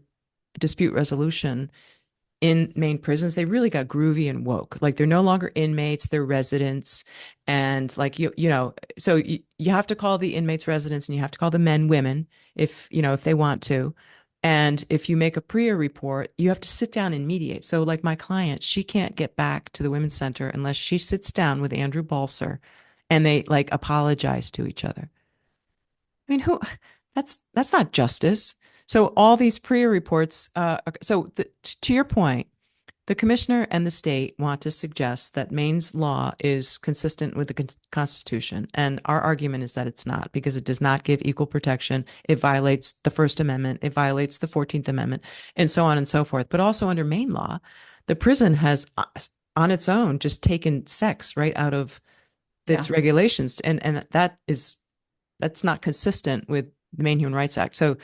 Speaker 2: dispute resolution in Maine prisons. They really got groovy and woke. Like they're no longer inmates, they're residents. And so you have to call the inmates residents and you have to call the men women if they want to. And if you make a PREA report, you have to sit down and mediate. So like my client, she can't get back to the women's center unless she sits down with Andrew Balser and they like apologize to each other. I mean, that's not justice. So all these PREA reports, to your point, the commissioner and the state want to suggest that Maine's law is consistent with the Constitution. And our argument is that it's not because it does not give equal protection. It violates the First Amendment. It violates the 14th Amendment and so on and so forth. But also under Maine law, the prison has on its own just taken sex right out of
Speaker 1: Yeah.
Speaker 2: its regulations. And that's not consistent with the Maine Human Rights Act. So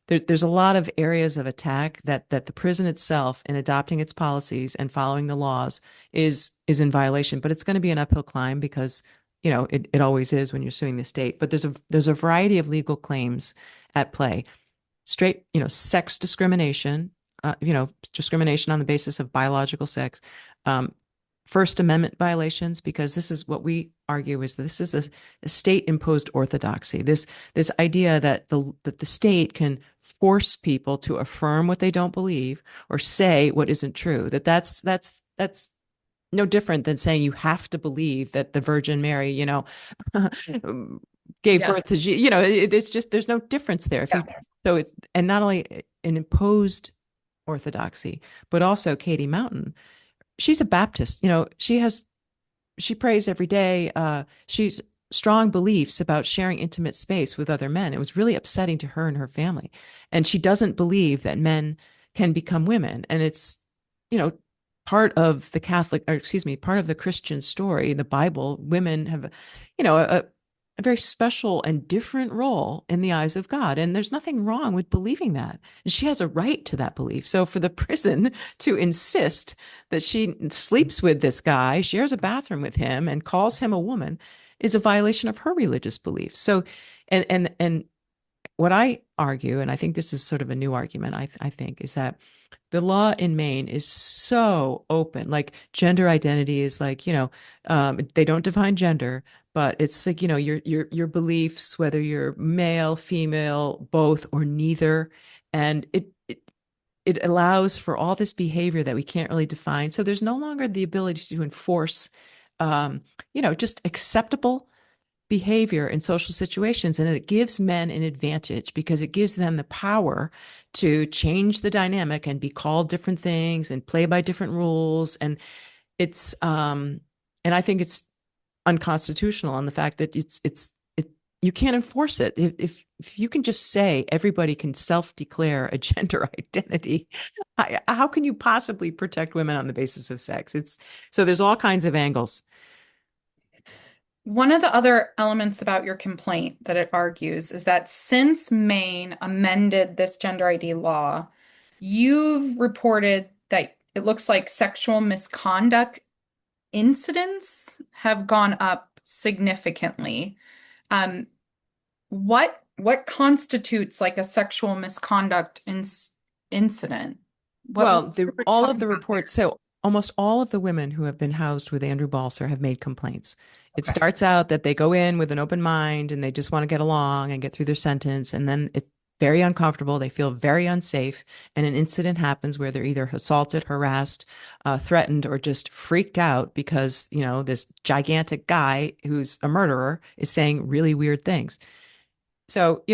Speaker 2: there's a lot of areas of attack that the prison itself, in adopting its policies and following the laws, is in violation. But it's going to be an uphill climb because it always is when you're suing the state. But there's a variety of legal claims at play. Straight, sex discrimination, discrimination on the basis of biological sex, um, First Amendment violations, because this is what we argue is this is a state-imposed orthodoxy. This idea that the state can force people to affirm what they don't believe or say what isn't true. That's no different than saying you have to believe that the Virgin Mary, gave
Speaker 1: Yes.
Speaker 2: birth to, it's just there's no difference there. If
Speaker 1: Yeah.
Speaker 2: you so it's and not only an imposed orthodoxy, but also Katie Mountain. She's a Baptist. She prays every day. She's strong beliefs about sharing intimate space with other men. It was really upsetting to her and her family. And she doesn't believe that men can become women. And it's, you know, part of the part of the Christian story, the Bible. Women have, a very special and different role in the eyes of God. And there's nothing wrong with believing that. And she has a right to that belief. So for the prison to insist that she sleeps with this guy, shares a bathroom with him, and calls him a woman is a violation of her religious beliefs. So, and what I argue, and I think this is sort of a new argument, I think, is that the law in Maine is so open. Like gender identity is like, they don't define gender, but it's like, your beliefs, whether you're male, female, both, or neither. And it allows for all this behavior that we can't really define. So there's no longer the ability to enforce, just acceptable behavior in social situations. And it gives men an advantage because it gives them the power to change the dynamic and be called different things and play by different rules. And and I think it's unconstitutional on the fact that you can't enforce it. If you can just say everybody can self-declare a gender identity, how can you possibly protect women on the basis of sex? So there's all kinds of angles.
Speaker 1: One of the other elements about your complaint that it argues is that since Maine amended this gender ID law, you've reported that it looks like sexual misconduct incidents have gone up significantly. What constitutes like a sexual misconduct incident?
Speaker 2: Well,
Speaker 1: What we're
Speaker 2: all of
Speaker 1: talking
Speaker 2: the
Speaker 1: about there?
Speaker 2: reports, so almost all of the women who have been housed with Andrew Balser have made complaints. It
Speaker 1: Okay.
Speaker 2: starts out that they go in with an open mind and they just want to get along and get through their sentence. And then it's very uncomfortable. They feel very unsafe. And an incident happens where they're either assaulted, harassed, threatened, or just freaked out because, this gigantic guy who's a murderer is saying really weird things. So,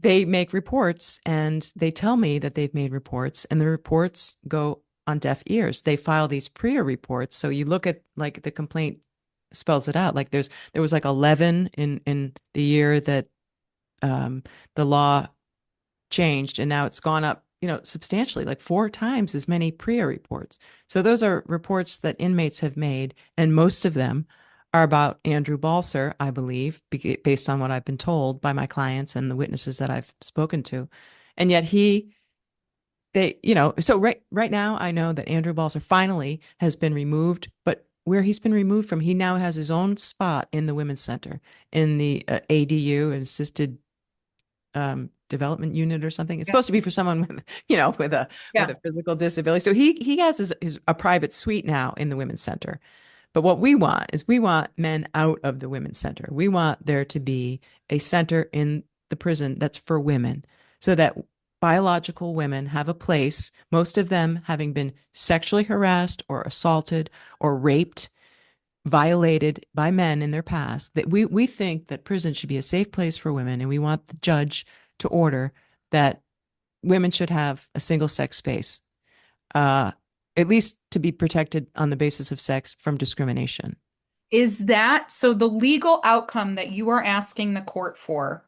Speaker 2: they make reports and they tell me that they've made reports and the reports go on deaf ears. They file these PREA reports. So you look at like the complaint spells it out. Like there was like 11 in the year that the law changed, and now it's gone up, substantially, like 4 times as many PREA reports. So those are reports that inmates have made, and most of them are about Andrew Balser, I believe, based on what I've been told by my clients and the witnesses that I've spoken to. And yet so right now I know that Andrew Balser finally has been removed, but where he's been removed from, he now has his own spot in the Women's Center, in the ADU, an assisted development unit or something. It's
Speaker 1: Yeah.
Speaker 2: supposed to be for someone with, with a
Speaker 1: Yeah.
Speaker 2: physical disability. So he has a private suite now in the Women's Center. But what we want is we want men out of the Women's Center. We want there to be a center in the prison that's for women so that biological women have a place, most of them having been sexually harassed or assaulted or raped, violated by men in their past, that we think that prison should be a safe place for women. And we want the judge to order that women should have a single sex space, at least to be protected on the basis of sex from discrimination.
Speaker 1: Is that so the legal outcome that you are asking the court for?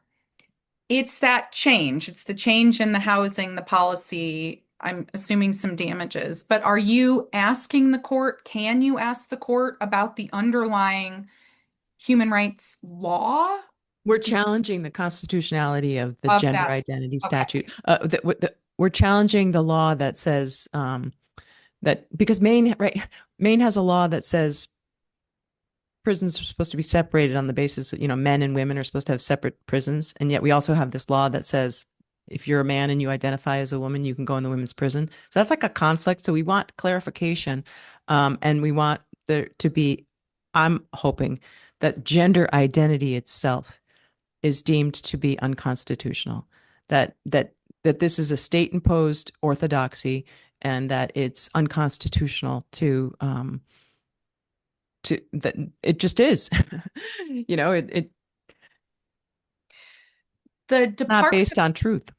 Speaker 1: It's that change. It's the change in the housing, the policy. I'm assuming some damages, but are you asking the court? Can you ask the court about the underlying human rights law
Speaker 2: We're challenging the constitutionality of the
Speaker 1: of
Speaker 2: gender
Speaker 1: that?
Speaker 2: identity
Speaker 1: Okay.
Speaker 2: statute. We're challenging the law that says that because Maine has a law that says prisons are supposed to be separated on the basis that, men and women are supposed to have separate prisons. And yet we also have this law that says if you're a man and you identify as a woman, you can go in the women's prison. So that's like a conflict. So we want clarification, and we want there to be, I'm hoping that gender identity itself is deemed to be unconstitutional, that this is a state imposed orthodoxy, and that it's unconstitutional to that it just is. It's
Speaker 1: The
Speaker 2: not
Speaker 1: Department
Speaker 2: based on truth.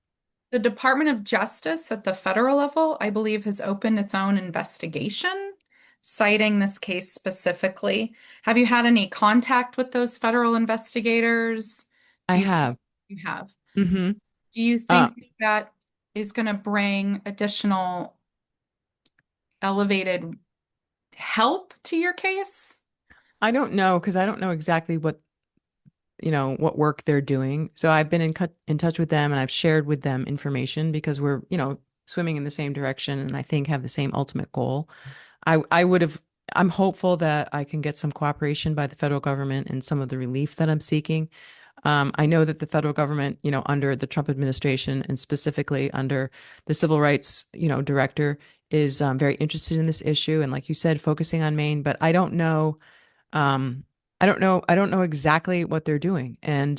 Speaker 1: the Department of Justice at the federal level, I believe, has opened its own investigation citing this case specifically. Have you had any contact with those federal investigators?
Speaker 2: I
Speaker 1: Do you think
Speaker 2: have.
Speaker 1: you have?
Speaker 2: Hmm.
Speaker 1: Do you
Speaker 2: Uh,
Speaker 1: think that is going to bring additional elevated help to your case?
Speaker 2: I don't know because I don't know exactly what work they're doing. So I've been in touch with them and I've shared with them information because we're, swimming in the same direction and I think have the same ultimate goal. I would have, I'm hopeful that I can get some cooperation by the federal government and some of the relief that I'm seeking. I know that the federal government, under the Trump administration and specifically under the civil rights, director is very interested in this issue. And like you said, focusing on Maine, but I don't know. I don't know exactly what they're doing. And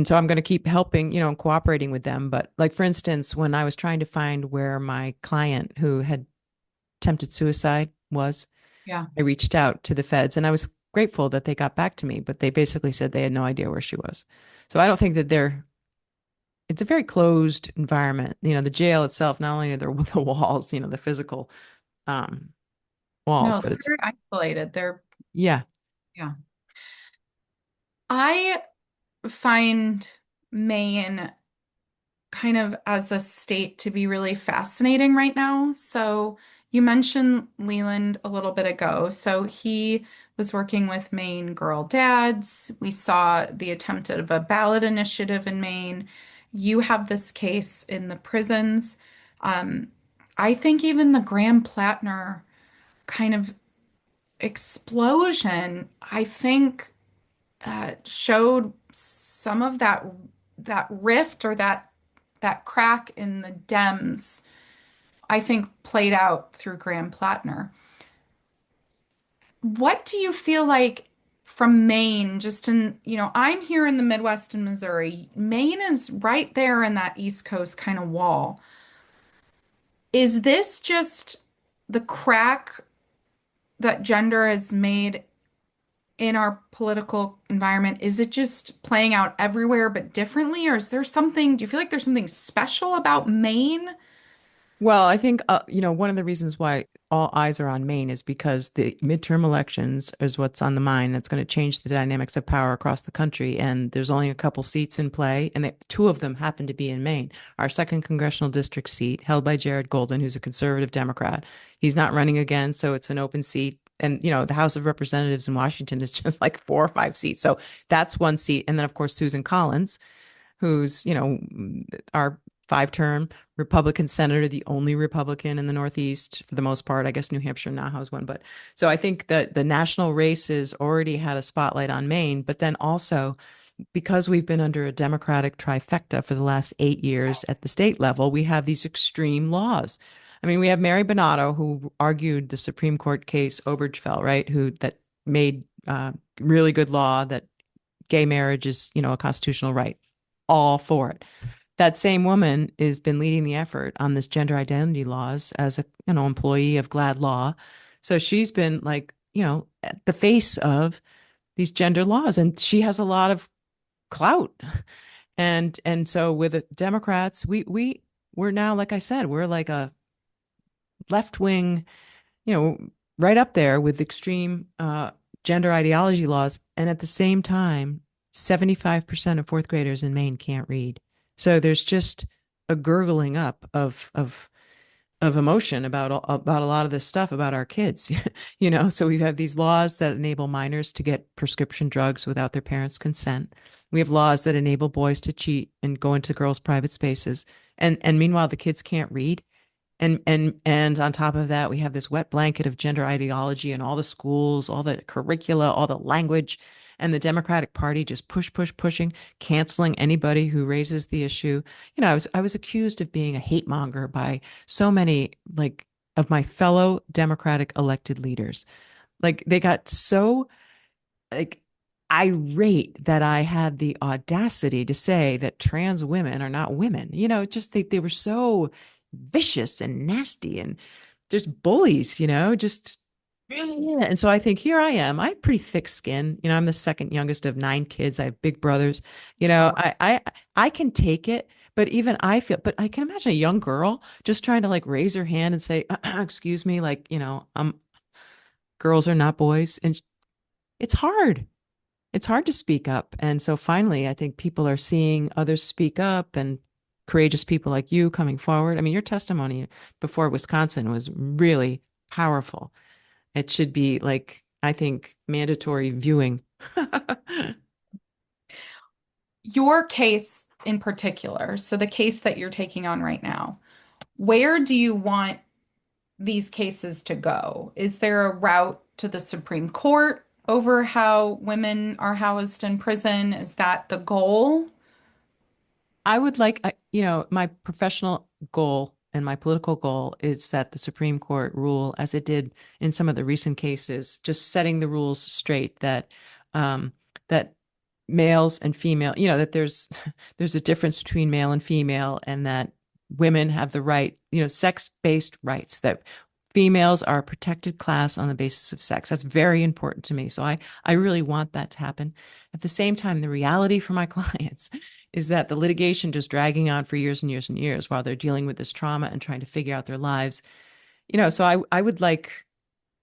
Speaker 2: so I'm going to keep helping, and cooperating with them. But like, for instance, when I was trying to find where my client who had attempted suicide was,
Speaker 1: Yeah.
Speaker 2: I reached out to the feds and I was grateful that they got back to me, but they basically said they had no idea where she was. So I don't think that it's a very closed environment. The jail itself, not only are there the walls, the physical um, walls,
Speaker 1: No,
Speaker 2: but
Speaker 1: they're
Speaker 2: it's,
Speaker 1: very isolated.
Speaker 2: yeah.
Speaker 1: Yeah. I find Maine kind of as a state to be really fascinating right now. So you mentioned Leland a little bit ago. So he was working with Maine Girl Dads. We saw the attempt of a ballot initiative in Maine. You have this case in the prisons. Um, I think even the Graham Plattner kind of explosion, I think, showed some of that rift or that crack in the Dems, I think played out through Graham Plattner. What do you feel like from Maine, just I'm here in the Midwest in Missouri. Maine is right there in that East Coast kind of wall. Is this just the crack that gender has made in our political environment? Is it just playing out everywhere but differently? Or is there something, do you feel like there's something special about Maine?
Speaker 2: Well, I think one of the reasons why all eyes are on Maine is because the midterm elections is what's on the mind. That's going to change the dynamics of power across the country, and there's only a couple seats in play, and two of them happen to be in Maine. Our second congressional district seat, held by Jared Golden, who's a conservative Democrat. He's not running again, so it's an open seat. And the House of Representatives in Washington is just like 4 or 5 seats. So that's one seat, and then of course Susan Collins, who's, our 5-term Republican senator, the only Republican in the Northeast for the most part. I guess New Hampshire now has one. But so I think that the national races already had a spotlight on Maine, but then also because we've been under a Democratic trifecta for the last 8 years at the state level, we have these extreme laws. I mean, we have Mary Bonato, who argued the Supreme Court case Obergefell, right? That made really good law that gay marriage is, a constitutional right. All for it. That same woman has been leading the effort on this gender identity laws as a, employee of GLAD Law. So she's been like, at the face of these gender laws, and she has a lot of clout. And so with the Democrats, we're now, like I said, we're like a left wing, you know, right up there with extreme gender ideology laws. And at the same time, 75% of fourth graders in Maine can't read. So there's just a gurgling up of emotion about a lot of this stuff about our kids, So we have these laws that enable minors to get prescription drugs without their parents' consent. We have laws that enable boys to cheat and go into girls' private spaces. And meanwhile, the kids can't read. And on top of that, we have this wet blanket of gender ideology in all the schools, all the curricula, all the language. and the Democratic Party just pushing, canceling anybody who raises the issue. You know, I was accused of being a hate monger by so many like of my fellow Democratic elected leaders. Like they got so like irate that I had the audacity to say that trans women are not women. You know, just they were so vicious and nasty and just bullies, you know, just yeah. And so I think here I am. I have pretty thick skin. You know, I'm the second youngest of 9 kids. I have big brothers. You know,
Speaker 1: Oh,
Speaker 2: I can take it, but even I feel, but I can imagine a young girl just trying to like raise her hand and say, excuse me, like, you know, girls are not boys. And it's hard. It's hard to speak up. And so finally, I think people are seeing others speak up and courageous people like you coming forward. I mean, your testimony before Wisconsin was really powerful. It should be like, I think, mandatory viewing.
Speaker 1: your case in particular, so the case that you're taking on right now, where do you want these cases to go? Is there a route to the Supreme Court over how women are housed in prison? Is that the goal?
Speaker 2: I would like, you know, my professional goal and my political goal is that the Supreme Court rule, as it did in some of the recent cases, just setting the rules straight that um, that males and female, you know, that there's there's a difference between male and female, and that women have the right, you know, sex-based rights, that females are a protected class on the basis of sex. That's very important to me. So I really want that to happen. At the same time, the reality for my clients is that the litigation just dragging on for years and years and years while they're dealing with this trauma and trying to figure out their lives. You know, so I would like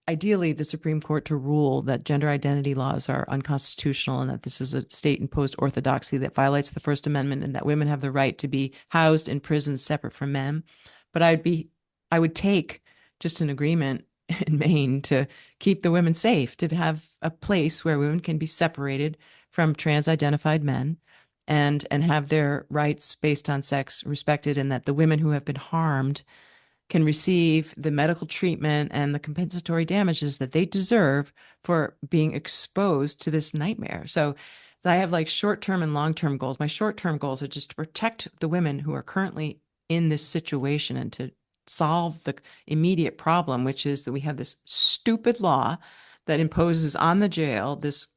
Speaker 2: ideally the Supreme Court to rule that gender identity laws are unconstitutional and that this is a state imposed orthodoxy that violates the First Amendment and that women have the right to be housed in prisons separate from men. But I would take just an agreement in Maine to keep the women safe, to have a place where women can be separated from trans-identified men and have their rights based on sex respected, and that the women who have been harmed can receive the medical treatment and the compensatory damages that they deserve for being exposed to this nightmare. So I have like short-term and long-term goals. My short-term goals are just to protect the women who are currently in this situation and to solve the immediate problem, which is that we have this stupid law that imposes on the jail this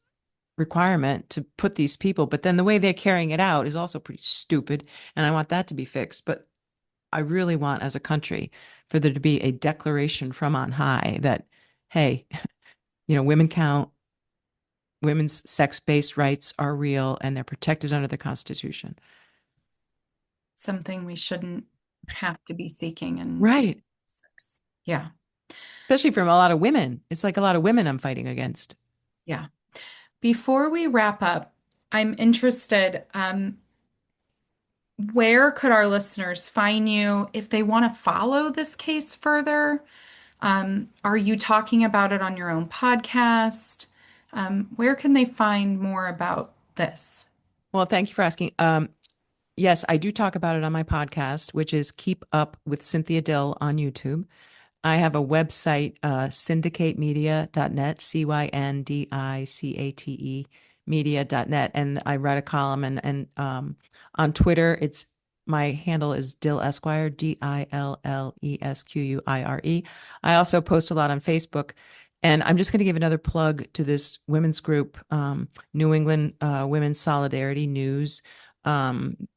Speaker 2: requirement to put these people, but then the way they're carrying it out is also pretty stupid, and I want that to be fixed. But I really want, as a country, for there to be a declaration from on high that, hey, you know, women count, women's sex-based rights are real, and they're protected under the Constitution.
Speaker 1: Something we shouldn't have to be seeking in
Speaker 2: Right.
Speaker 1: sex. Yeah.
Speaker 2: Especially from a lot of women. It's like a lot of women I'm fighting against.
Speaker 1: Yeah. Before we wrap up, I'm interested, where could our listeners find you if they want to follow this case further? Are you talking about it on your own podcast? Where can they find more about this?
Speaker 2: Well, thank you for asking. Yes, I do talk about it on my podcast, which is Keep Up with Cynthia Dill on YouTube. I have a website, syndicatemedia.net, CYNDICATE media.net, and I write a column, and on Twitter, it's my handle is Dill Esquire, DILLESQUIRE. I also post a lot on Facebook, and I'm just going to give another plug to this women's group, New England Women's Solidarity News. And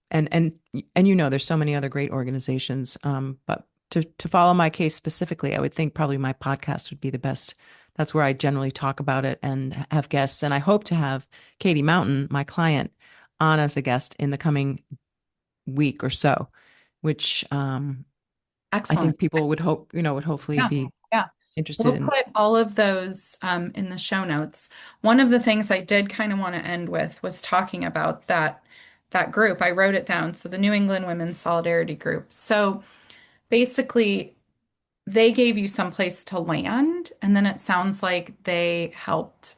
Speaker 2: you know, there's so many other great organizations, but to follow my case specifically, I would think probably my podcast would be the best. That's where I generally talk about it and have guests. And I hope to have Katie Mountain, my client, on as a guest in the coming week or so, which I
Speaker 1: Excellent.
Speaker 2: think people would hope, you know, would hopefully
Speaker 1: Yeah.
Speaker 2: be
Speaker 1: Yeah.
Speaker 2: interested
Speaker 1: We'll
Speaker 2: in.
Speaker 1: put all of those in the show notes. One of the things I did kind of want to end with was talking about that group. I wrote it down. So the New England Women's Solidarity Group. So basically, they gave you some place to land, and then it sounds like they helped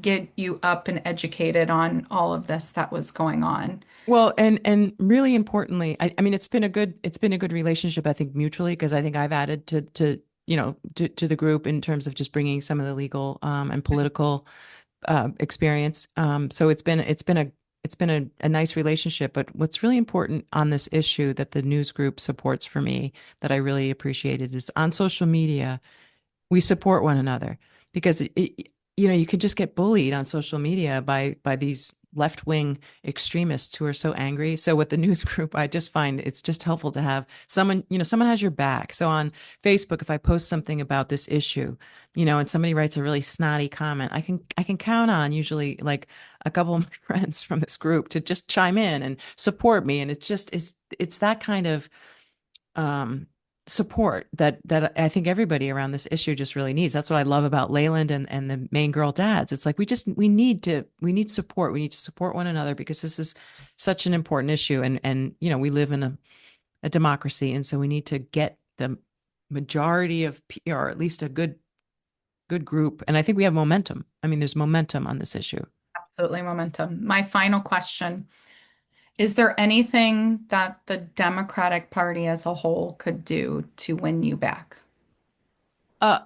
Speaker 1: get you up and educated on all of this that was going on.
Speaker 2: Well, and really importantly, I mean, it's been a good relationship, I think, mutually, because I think I've added to you know to the group in terms of just bringing some of the legal and political experience. So it's been a nice relationship. But what's really important on this issue that the news group supports for me that I really appreciated is on social media we support one another because you can just get bullied on social media by these left-wing extremists who are so angry. So with the news group, I just find it's just helpful to have someone, someone has your back. So on Facebook, if I post something about this issue, and somebody writes a really snotty comment, I can count on usually like a couple of my friends from this group to just chime in and support me. And it's that kind of um, support that I think everybody around this issue just really needs. That's what I love about Leyland and the Maine Girl Dads. It's like we need support. We need to support one another because this is such an important issue. And we live in a democracy, and so we need to get the majority of or at least a good group. And I think we have momentum. I mean, there's momentum on this issue.
Speaker 1: Absolutely momentum. My final question. Is there anything that the Democratic Party as a whole could do to win you back?
Speaker 2: Uh,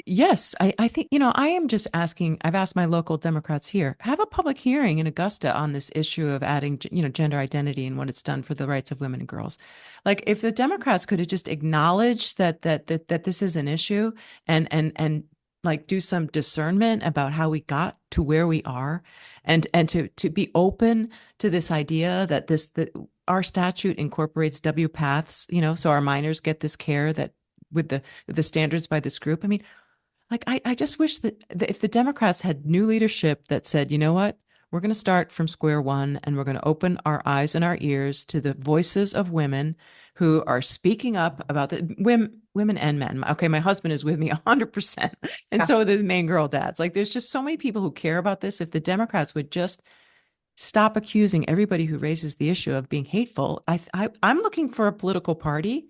Speaker 2: yes, I think, I am just asking, I've asked my local Democrats here, have a public hearing in Augusta on this issue of adding, gender identity and what it's done for the rights of women and girls. Like if the Democrats could have just acknowledged that this is an issue and like do some discernment about how we got to where we are and to be open to this idea that our statute incorporates W paths, so our minors get this care that with the standards by this group. I mean, like I just wish that if the Democrats had new leadership that said, you know what, we're going to start from square one and we're going to open our eyes and our ears to the voices of women who are speaking up about the women and men. Okay, my husband is with me 100%. And
Speaker 1: Yeah.
Speaker 2: so are the Maine Girl Dads. Like there's just so many people who care about this. If the Democrats would just stop accusing everybody who raises the issue of being hateful. I'm looking for a political party.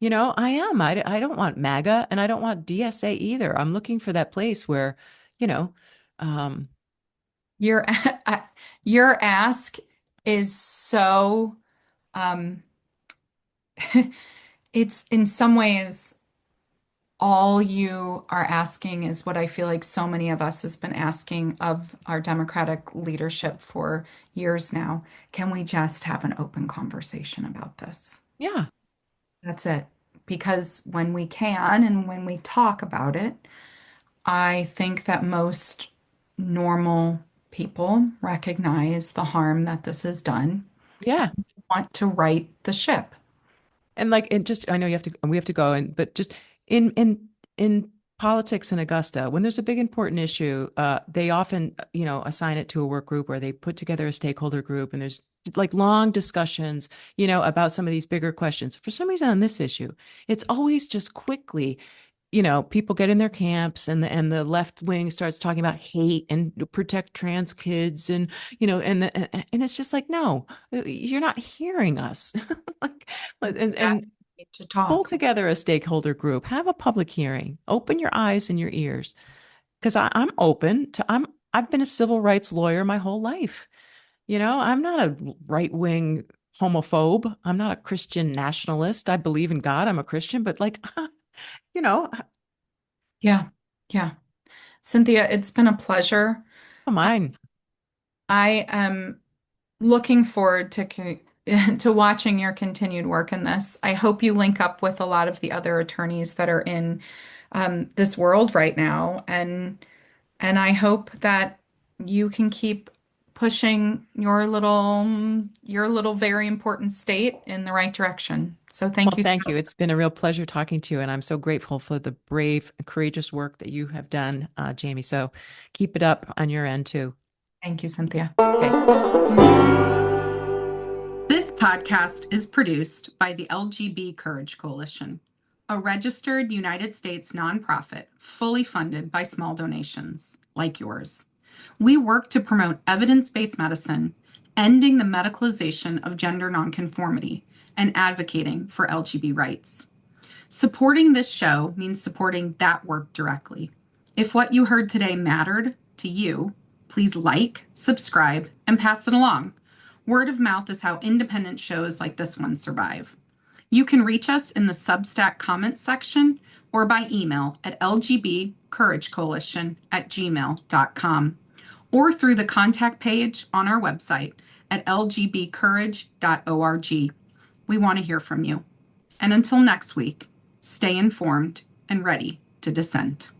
Speaker 2: I am. I don't want MAGA and I don't want DSA either. I'm looking for that place where, you know, um,
Speaker 1: Your your ask is so um it's in some ways all you are asking is what I feel like so many of us has been asking of our Democratic leadership for years now. Can we just have an open conversation about this?
Speaker 2: yeah.
Speaker 1: That's it. Because when we can and when we talk about it, I think that most normal people recognize the harm that this has done
Speaker 2: Yeah.
Speaker 1: and want to right the ship.
Speaker 2: And like it just I know we have to go and but just in politics in Augusta, when there's a big important issue, they often, assign it to a work group or they put together a stakeholder group and there's like long discussions, about some of these bigger questions. For some reason on this issue, it's always just quickly, people get in their camps and the left wing starts talking about hate and protect trans kids and it's just like, no, you're not hearing us. like and
Speaker 1: Need to
Speaker 2: pull
Speaker 1: talk.
Speaker 2: together a stakeholder group, have a public hearing, open your eyes and your ears. Because I'm open to I've been a civil rights lawyer my whole life. I'm not a right-wing homophobe. I'm not a Christian nationalist. I believe in God. I'm a Christian, but like, you know,
Speaker 1: Yeah. Yeah. Cynthia, it's been a pleasure.
Speaker 2: mine.
Speaker 1: I am looking forward to to watching your continued work in this. I hope you link up with a lot of the other attorneys that are in this world right now, and I hope that you can keep pushing your little very important state in the right direction. So thank
Speaker 2: Well,
Speaker 1: you.
Speaker 2: thank you. It's been a real pleasure talking to you, and I'm so grateful for the brave, courageous work that you have done, Jamie. So keep it up on your end too.
Speaker 1: Thank you, Cynthia.
Speaker 2: Okay.
Speaker 1: This podcast is produced by the LGB Courage Coalition, a registered United States nonprofit fully funded by small donations like yours. We work to promote evidence-based medicine, ending the medicalization of gender nonconformity, and advocating for LGB rights. Supporting this show means supporting that work directly. If what you heard today mattered to you, please like, subscribe, and pass it along. Word of mouth is how independent shows like this one survive. You can reach us in the Substack comments section or by email at lgbcouragecoalition@gmail.com. or through the contact page on our website at lgbcourage.org. We want to hear from you. And until next week, stay informed and ready to dissent.